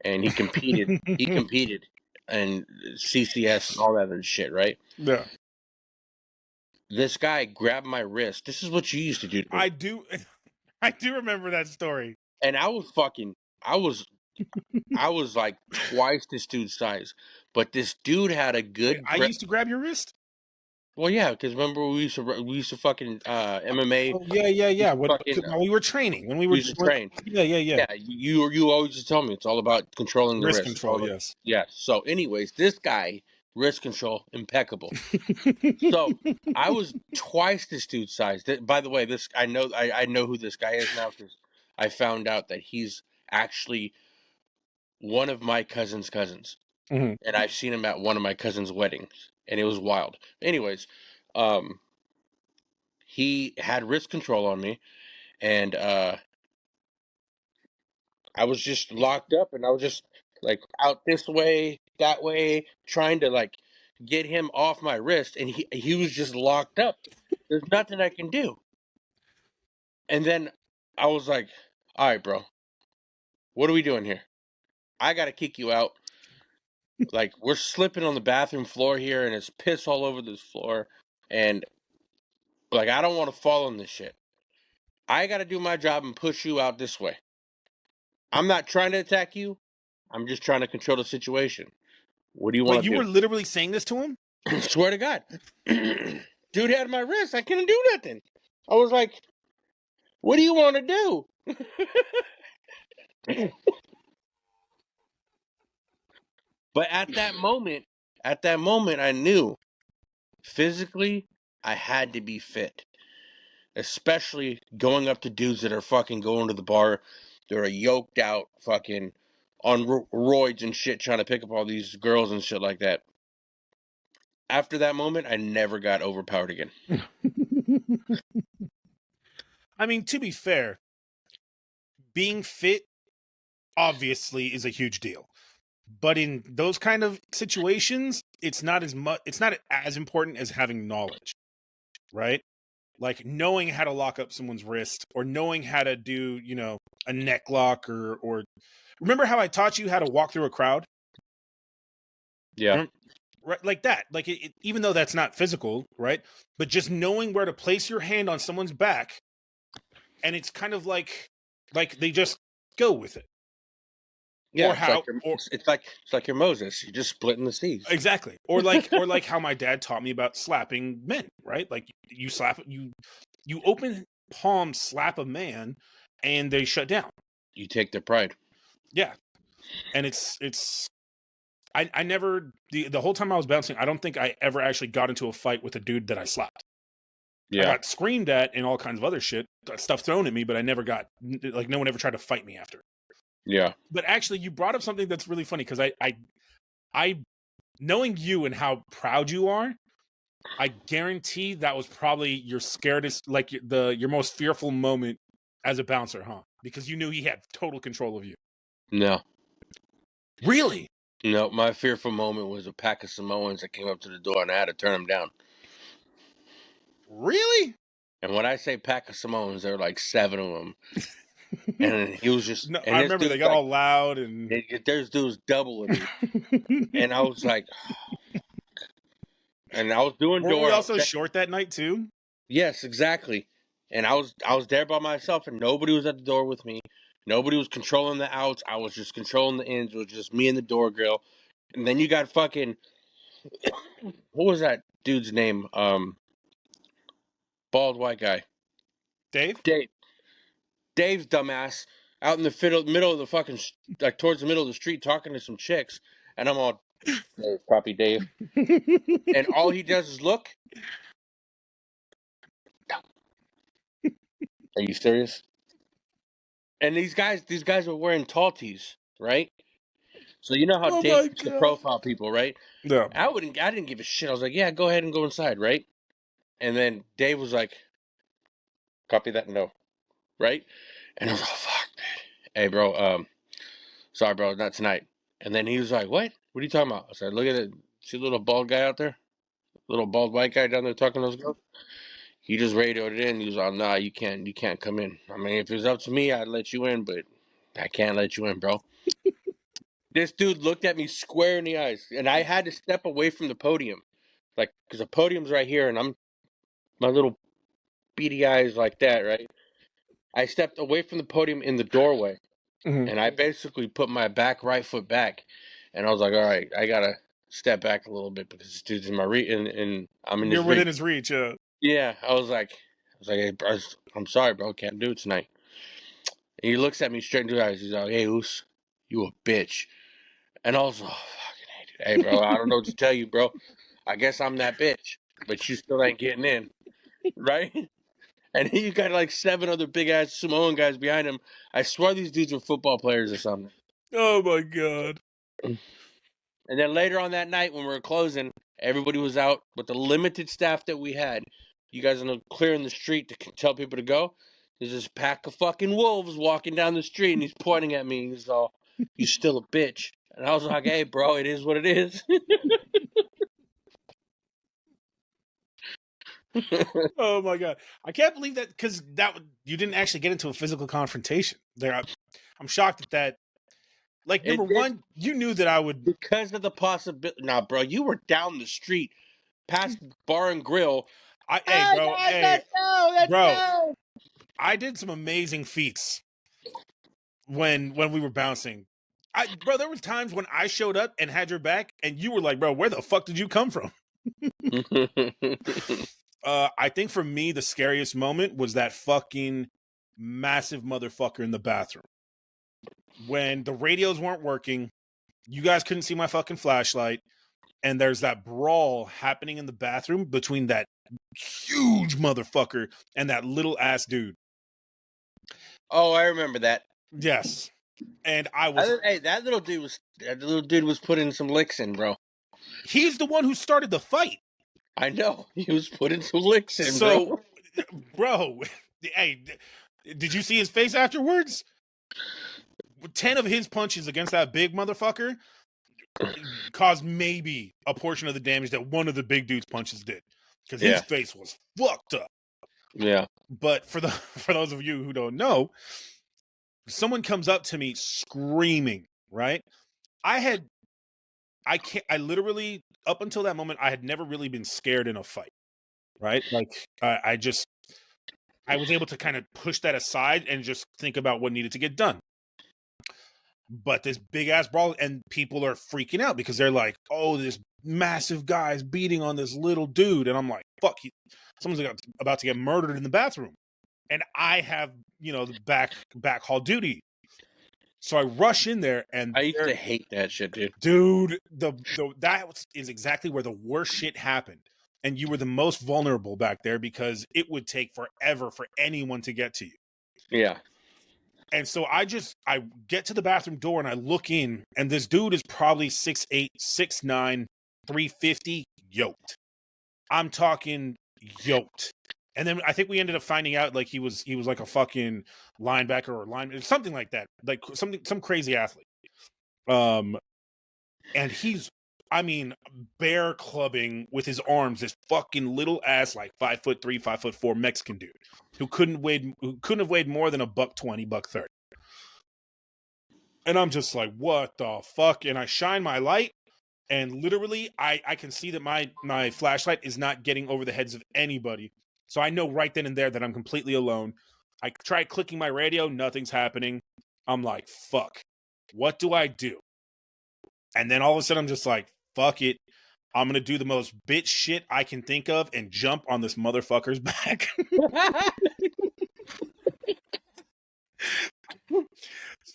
and he competed. He competed, and CCS and all that other shit, right? Yeah. This guy grabbed my wrist. This is what you used to do to me, I do. I do remember that story. and I was I was like twice this dude's size, but this dude had a Wait, good I grip. used to grab your wrist. Well, yeah, because remember we used to fucking MMA. Oh yeah, yeah, We used yeah. to fucking While we were training, when we we were, used to train. yeah, yeah, yeah. Yeah, you always just tell me it's all about controlling the Wrist wrist. It's all control, about, yes. yeah. So, anyways, this guy wrist control impeccable. So I was twice this dude's size. By the way, this I know who this guy is now because I found out that he's actually one of my cousin's cousins. Mhm. And I've seen him at one of my cousin's weddings, and it was wild. Anyways, um, he had wrist control on me, and I was just locked up, and I was just like out this way, that way, trying to like get him off my wrist, and he was just locked up. There's nothing I can do. And then I was like, "All right, bro, what are we doing here? I gotta kick you out. Like we're slipping on the bathroom floor here, and it's piss all over this floor, and like I don't want to fall in this shit. I got to do my job and push you out this way. I'm not trying to attack you. I'm just trying to control the situation. What do you Wait, want you to were literally saying this to him? do?" Swear to God. Dude had my wrist. I couldn't do nothing. I was like, what do you want to do? But at that moment, I knew physically I had to be fit, especially going up to dudes that are fucking going to the bar. They're yoked out, fucking on roids and shit, trying to pick up all these girls and shit like that. After that moment, I never got overpowered again. I mean, to be fair, being fit obviously is a huge deal. But in those kind of situations, it's not as important as having knowledge, right? Like knowing how to lock up someone's wrist or knowing how to do, a neck lock or remember how I taught you how to walk through a crowd? Yeah, Right, like that. Like even though that's not physical, right? But just knowing where to place your hand on someone's back, and it's kind of like they just go with it. yeah. Or how or It's like your Moses. You're just splitting the seas. exactly. Or like how my dad taught me about slapping men, right? Like you open palm slap a man and they shut down. You take their pride. Yeah. And it's I never the whole time I was bouncing, I don't think I ever actually got into a fight with a dude that I slapped. I Yeah, got screamed at and all kinds of other shit, stuff thrown at me, but I never got like no one ever tried to fight me after. yeah, But actually, you brought up something that's really funny because I knowing you and how proud you are, I guarantee that was probably your scaredest, like your most fearful moment as a bouncer, huh? Because you knew he had total control of you. no, Really? no. My fearful moment was a pack of Samoans that came up to the door, and I had to turn them down. Really? And when I say pack of Samoans, there were like 7 of them, and he was just, No, and I this remember they dude's got like, all loud and. there's dudes doubling me, and I was like, and I was doing Weren't we door. I was also short that night too? Yes, exactly. And I was there by myself, and nobody was at the door with me. Nobody was controlling the outs. I was just controlling the ins. It was just me and the door girl. And then you got fucking, what was that dude's name? Bald white guy. Dave? Dave. Dave's dumbass out in the middle of the fucking like towards the middle of the street talking to some chicks. And I'm all, "Hey, copy Dave." And all he does is look. Are you serious? And these guys were wearing tall tees, right? So you know how Oh Dave my used to god. profile people, right? Yeah. I didn't give a shit. I was like, yeah, go ahead and go inside, right? And then Dave was like, copy that, no, right? And I was like, oh, fuck, dude. Hey, bro, sorry, bro, not tonight. And then he was like, what? What are you talking about? I said, look at it. See the little bald guy out there? Little bald white guy down there talking to those girls? He just radioed it in. He was like, nah, you can't come in. I mean, if it was up to me, I'd let you in, but I can't let you in, bro. This dude looked at me square in the eyes, and I had to step away from the podium, like, because the podium's right here, and I'm my little beady eyes like that, right? I stepped away from the podium in the doorway, Mhm. and I basically put my right foot back, and I was like, all right, I gotta step back a little bit because this dude's in my and I'm in You're his within reach. his reach. Yeah, I was like, hey, bro, I'm sorry, bro, can't do it tonight. And he looks at me straight into the eyes. He's like, hey, Oos, you a bitch. And I was like, oh, fucking hate it. Hey, bro, I don't know what to tell you, bro. I guess I'm that bitch, but you still ain't getting in, right? And you got like 7 other big ass Samoan guys behind him. I swear these dudes were football players or something. Oh my god. And then later on that night when we were closing, everybody was out with the limited staff that we had. You guys are clearing the street to tell people to go. There's this pack of fucking wolves walking down the street, and he's pointing at me. He's all, "You still a bitch?" And I was like, "Hey, bro, it is what it is." Oh my god. I can't believe that because you didn't actually get into a physical confrontation there. I'm shocked at that. Like, number It did one, you knew that I would. because of the possibility. Nah, bro, you were down the street, past Bar and Grill. Hey, Hey bro. guys, Hey, let's go, let's bro. go. I did some amazing feats when we were bouncing. Bro, there was times when I showed up and had your back, and you were like, "Bro, where the fuck did you come from?" I think for me, the scariest moment was that fucking massive motherfucker in the bathroom when the radios weren't working. You guys couldn't see my fucking flashlight, and there's that brawl happening in the bathroom between that huge motherfucker and that little ass dude. Oh, I remember that. Yes, and I was. Hey, that little dude was putting some licks in, bro. He's the one who started the fight. I know he was putting some licks in, So, bro. bro, hey, did you see his face afterwards? 10 of his punches against that big motherfucker caused maybe a portion of the damage that one of the big dude's punches did, because his Yeah, face was fucked up. yeah. But for those of you who don't know, someone comes up to me screaming, right? I had I can't I literally, up until that moment, I had never really been scared in a fight, right? Like, I was able to kind of push that aside and just think about what needed to get done. But this big ass brawl, and people are freaking out because they're like, "Oh, this massive guy is beating on this little dude," and I'm like, "Fuck, someone's about to get murdered in the bathroom," and I have, the back hall duty, so I rush in there, and I used to hate that shit, dude. dude, is exactly where the worst shit happened, and you were the most vulnerable back there because it would take forever for anyone to get to you. Yeah. And so I get to the bathroom door and I look in, and this dude is probably 6'8", 6'9", 350, yoked. I'm talking yoked. And then I think we ended up finding out like he was like a fucking linebacker or lineman, something like that, like some crazy athlete. And he's, I mean, bear clubbing with his arms this fucking little ass, like 5'3", 5'4" Mexican dude who couldn't have weighed more than $120, $130. And I'm just like, what the fuck? And I shine my light, and literally I can see that my flashlight is not getting over the heads of anybody. So I know right then and there that I'm completely alone. I try clicking my radio, nothing's happening. I'm like, fuck, what do I do? And then all of a sudden I'm just like, fuck it. I'm going to do the most bitch shit I can think of and jump on this motherfucker's back.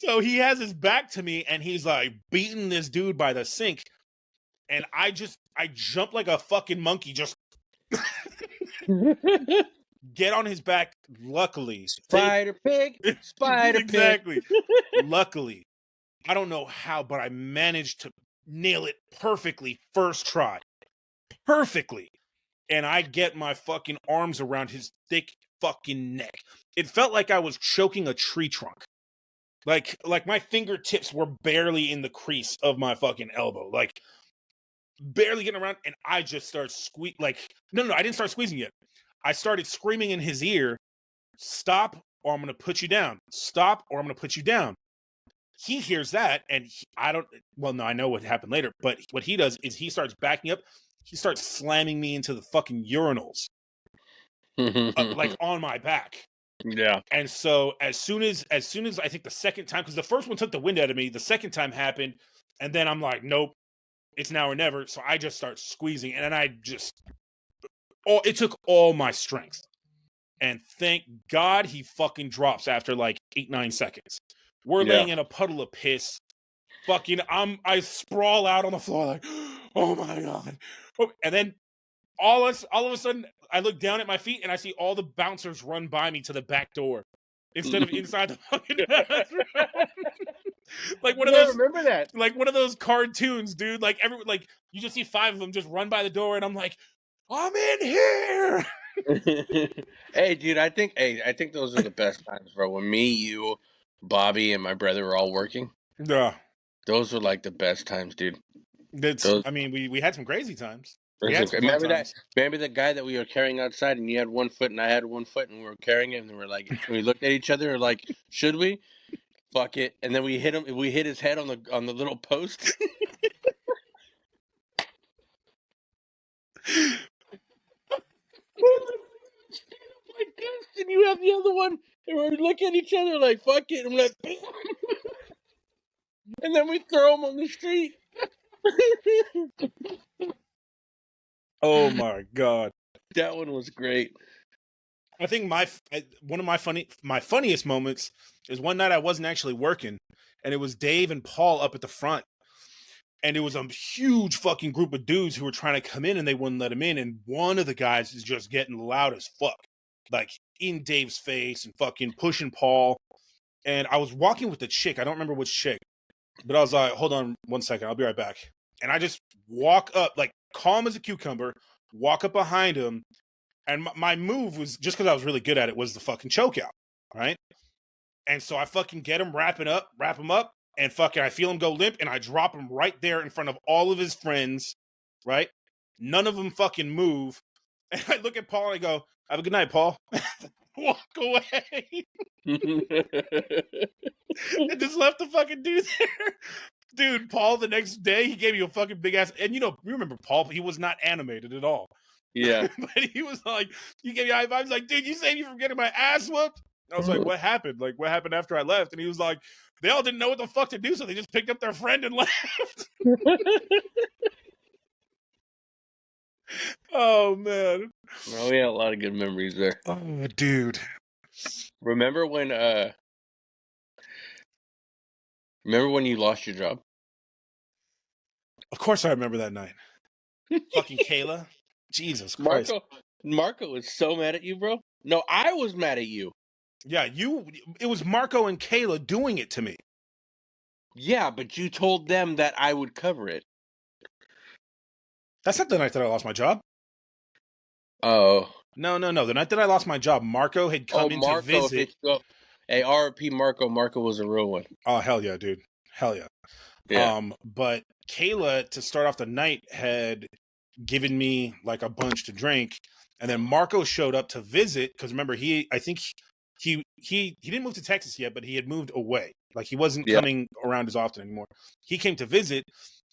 So he has his back to me, and he's like beating this dude by the sink, and I jump like a fucking monkey, just get on his back. Luckily, Spider pig, spider pig. exactly. Luckily, I don't know how, but I managed to nail it perfectly first try. Perfectly. And I get my fucking arms around his thick fucking neck. It felt like I was choking a tree trunk. Like my fingertips were barely in the crease of my fucking elbow. Like barely getting around, and I just started no, I didn't start squeezing yet. I started screaming in his ear, "Stop or I'm gonna put you down. Stop or I'm gonna put you down." He hears that, and I know what happened later, but what he does is he starts backing up. He starts slamming me into the fucking urinals, like on my back. Yeah. And so as soon as I think the second time, because the first one took the wind out of me, the second time happened, and then I'm like, nope, it's now or never. So I just start squeezing, and then it took all my strength. And thank God he fucking drops after like 8-9 seconds. We're laying in a puddle of piss. Fucking, I sprawl out on the floor like, oh my God. And then all of a sudden, I look down at my feet and I see all the bouncers run by me to the back door instead of inside the fucking bathroom. Like one of Yeah, I those, remember that. like one of those cartoons, dude. Like you just see 5 of them just run by the door, and I'm like, I'm in here. Hey, dude, I think those are the best times, bro. When me, you, Bobby, and my brother were all working. Yeah, Those were like the best times, dude. I mean, we had some crazy times. We Those had are some fun remember that? times. Remember the guy that we were carrying outside, and you had 1 foot, and I had 1 foot, and we were carrying him, and we looked at each other, and we're like, should we? Fuck it, and then we hit him. We hit his head on the little post. Like this, and you have the other one, and we're looking at each other like, fuck it, and we're like, and then we throw him on the street. Oh my God. That one was great. I think one of my funniest moments is one night I wasn't actually working, and it was Dave and Paul up at the front, and it was a huge fucking group of dudes who were trying to come in, and they wouldn't let them in, and one of the guys is just getting loud as fuck, like in Dave's face and fucking pushing Paul. And I was walking with the chick, I don't remember which chick, but I was like, hold on 1 second, I'll be right back. And I just walk up, like calm as a cucumber, walk up behind him. And my move was, just because I was really good at it, was the fucking choke out, right? And so I fucking get him, wrap him up, and fucking I feel him go limp, and I drop him right there in front of all of his friends, right? None of them fucking move. And I look at Paul and I go, have a good night, Paul. Walk away. And just left the fucking dude there. Dude, Paul, the next day, he gave me a fucking big ass. And you remember Paul, he was not animated at all. Yeah. But he was like, he gave me high vibes, like, dude, you saved me from getting my ass whooped. I was like, what happened? Like, what happened after I left? And he was like, they all didn't know what the fuck to do, so they just picked up their friend and left. Oh, man. Well, we had a lot of good memories there. Oh, dude. Remember when you lost your job? Of course I remember that night. Fucking Kayla. Jesus Christ. Marco was so mad at you, bro. No, I was mad at you. Yeah, it was Marco and Kayla doing it to me. Yeah, but you told them that I would cover it. That's not the night that I lost my job. Oh. No. The night that I lost my job, Marco had come in to visit. Hey, RP Marco. Marco was a real one. Oh, hell yeah, dude. Hell yeah. Yeah. But Kayla, to start off the night, had given me like a bunch to drink, and then Marco showed up to visit, because remember, I think he didn't move to Texas yet, but he had moved away. Like, he wasn't coming around as often anymore. He came to visit,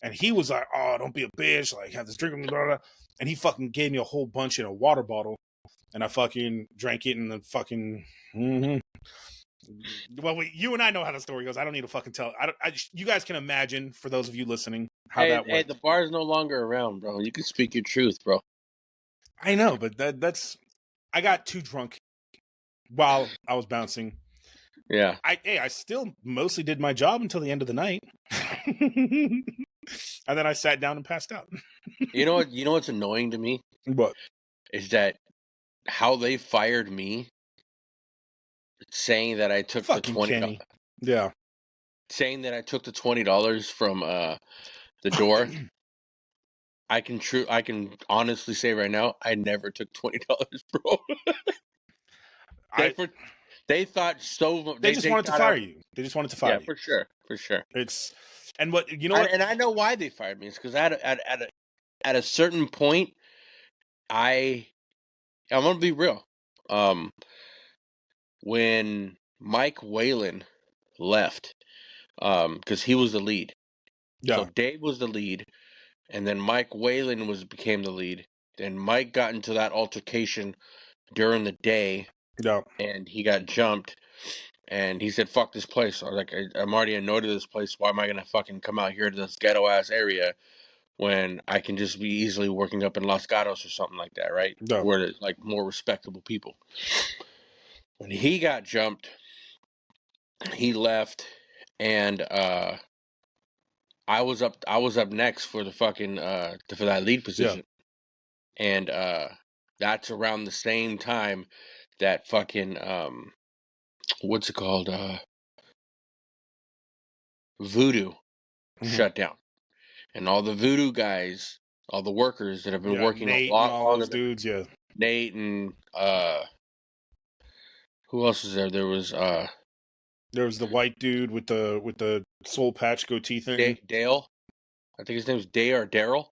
and he was like, oh, don't be a bitch, like, have this drink, blah, blah. And he fucking gave me a whole bunch in a water bottle, and I fucking drank it, and then fucking Well, you and I know how the story goes. I don't need to fucking tell. You guys can imagine, for those of you listening, how that went. Hey, the bar's no longer around, bro. You can speak your truth, bro. I know, but that's. I got too drunk while I was bouncing, Yeah. I still mostly did my job until the end of the night. And then I sat down and passed out. You know what? You know what's annoying to me But is that how they fired me, saying that I took the fucking Kenny. Yeah. saying that I took the $20 from the door. I can honestly say right now, I never took $20, bro. they I for they thought so. They just They wanted to thought fire you. They just wanted to fire yeah, you. for sure, for sure. It's and what you know what? And I know why they fired me. It's because at a certain point, I'm gonna be real. When Mike Whalen left, because he was the lead. So Yeah. Dave was the lead, and then Mike Whalen became the lead. Then Mike got into that altercation during the day, Yeah. and he got jumped. And he said, "Fuck this place." I was like, "I'm already annoyed at this place. Why am I gonna fucking come out here to this ghetto ass area when I can just be easily working up in Los Gatos or something like that, right? Yeah. Where there's like more respectable people." When he got jumped, he left, and I was up next for the fucking for that lead Yeah. position, and that's around the same time that fucking what's it called, Voodoo Mhm. shut down, and all the Voodoo guys, all the workers that have been Yeah. working a Nate and lot all longer those than dudes. Yeah. Nate and who else was there? There was There was the white dude with the soul patch goatee thing. Dale. I think his name's Dale or Daryl.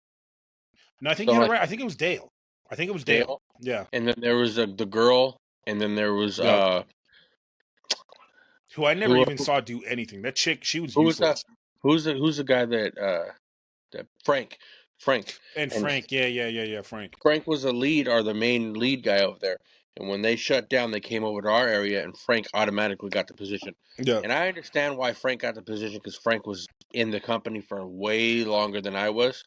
No, I think you Something had it like right. I think it was Dale. I think it was Dale. Dale. Yeah. And then there was the girl, and then there was Yeah. Who I never even saw do anything. That chick, she was who was that? useless. Who's the guy that Frank, And and Frank, yeah, Frank. Frank was the lead or the main lead guy over there. And when they shut down, they came over to our area, and Frank automatically got the position. Yeah. And I understand why Frank got the position, because Frank was in the company for way longer than I was.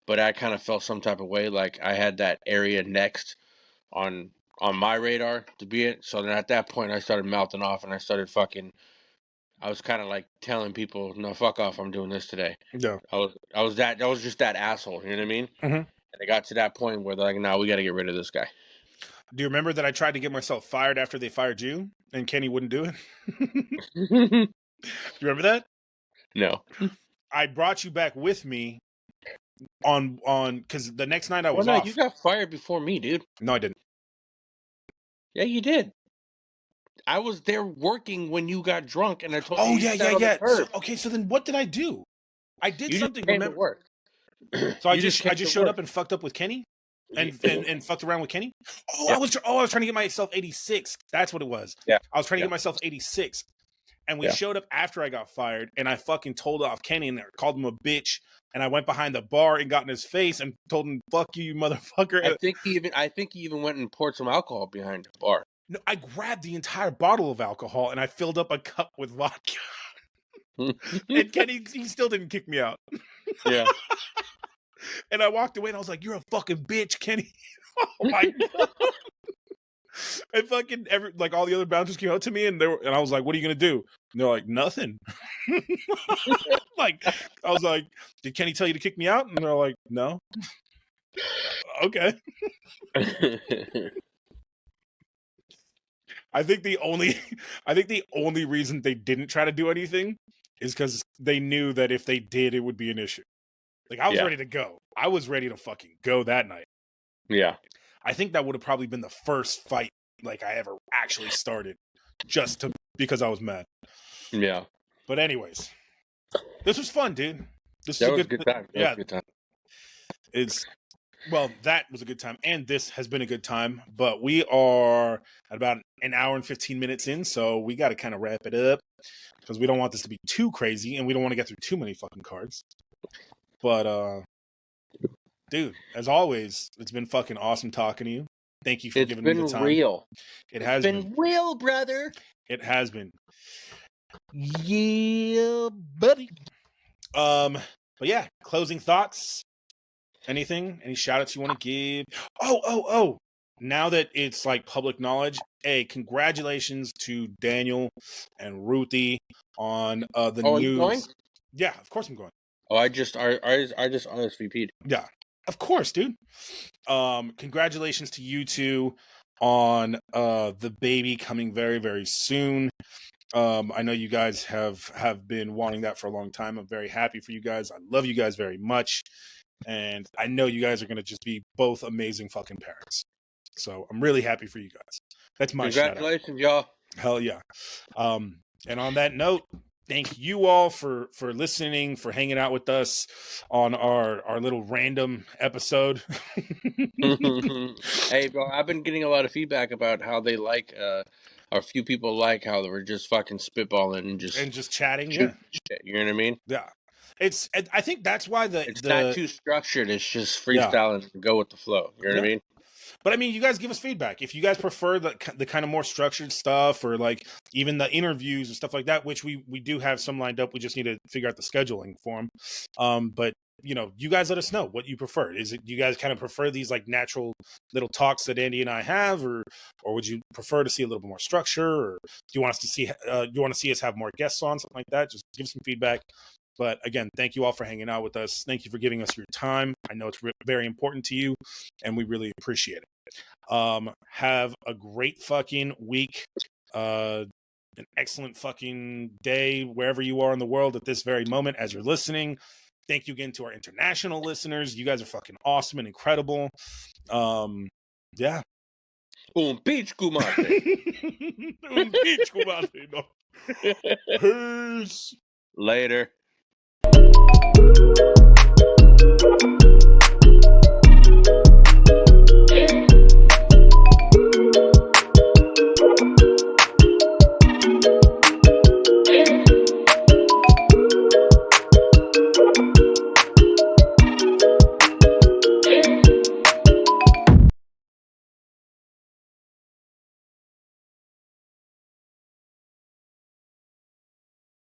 But I kind of felt some type of way, like I had that area next on my radar to be it. So then at that point, I started mouthing off, and I started fucking. I was kind of like telling people, "No, fuck off! I'm doing this today." Yeah. I was just that asshole. You know what I mean? Hmm. And it got to that point where they're like, "Now we got to get rid of this guy." Do you remember that I tried to get myself fired after they fired you, and Kenny wouldn't do it? Do you remember that? No. I brought you back with me on because the next night I Well, was no, you off. got fired before me, dude. No, I didn't. Yeah, you did. I was there working when you got drunk, and I told you Oh you yeah, yeah, sat on the yeah. So curb. okay, so then what did I do? I did You just something. came to Remember? work. So You just I came to just showed work. up and fucked up with Kenny, and Yeah. and fucked around with Kenny. Oh, Yeah. I was trying to get myself 86. That's what it was. Yeah. I was trying to Yeah. get myself 86, and we Yeah. showed up after I got fired, and I fucking told off Kenny and called him a bitch, and I went behind the bar and got in his face and told him, "Fuck you, you motherfucker." I think he even went and poured some alcohol behind the bar. No, I grabbed the entire bottle of alcohol and I filled up a cup with vodka. And Kenny, he still didn't kick me out. Yeah. And I walked away and I was like, "You're a fucking bitch, Kenny." Oh my god. And fucking like all the other bouncers came up to me and I was like, "What are you gonna do?" And they're like, "Nothing." Like I was like, "Did Kenny tell you to kick me out?" And they're like, "No." Okay. I think the only I think the only reason they didn't try to do anything is because they knew that if they did, it would be an issue. Like I was Yeah. ready to go. I was ready to fucking go that night. Yeah. I think that would have probably been the first fight like I ever actually started, just to because I was mad. Yeah. But anyways, this was fun, dude. This is That a was a good good time. That was yeah. a good time. It's well, that was a good time, and this has been a good time. But we are at about an hour and 15 minutes in, so we got to kind of wrap it up because we don't want this to be too crazy, and we don't want to get through too many fucking cards. But dude, as always, it's been fucking awesome talking to you. Thank you for It's giving me the been time. real. It It's has been real, brother. It has been. Yeah, buddy. But yeah, closing thoughts. Anything? Any shout outs you want to give? Oh. Now that it's like public knowledge, congratulations to Daniel and Ruthie on the Oh, are news. you going? Yeah, of course I'm going. Oh, I just RSVP'd. Yeah, of course, dude. Congratulations to you two on the baby coming very, very soon. I know you guys have been wanting that for a long time. I'm very happy for you guys. I love you guys very much. And I know you guys are going to just be both amazing fucking parents. So I'm really happy for you guys. That's my shout out. Congratulations, y'all. Hell yeah. And on that note, thank you all for listening, for hanging out with us on our little random episode. Hey, bro, I've been getting a lot of feedback about how they like, or a few people like how we're just fucking spitballing and just chatting. Yeah. shooting shit. You know what I mean? Yeah. I think that's why It's not too structured. It's just freestyling and go with the flow. You know what I mean? But I mean, you guys give us feedback. If you guys prefer the kind of more structured stuff, or like even the interviews and stuff like that, which we do have some lined up. We just need to figure out the scheduling for them. But you know, you guys let us know what you prefer. Is it you guys kind of prefer these like natural little talks that Andy and I have, or would you prefer to see a little bit more structure, or do you want us to see you want to see us have more guests on, something like that? Just give some feedback. But again, thank you all for hanging out with us. Thank you for giving us your time. I know it's very important to you, and we really appreciate it. Have a great fucking week. An excellent fucking day wherever you are in the world at this very moment as you're listening. Thank you again to our international listeners. You guys are fucking awesome and incredible. Yeah. Beach kumate. Beach kumate. No. Peace. Later.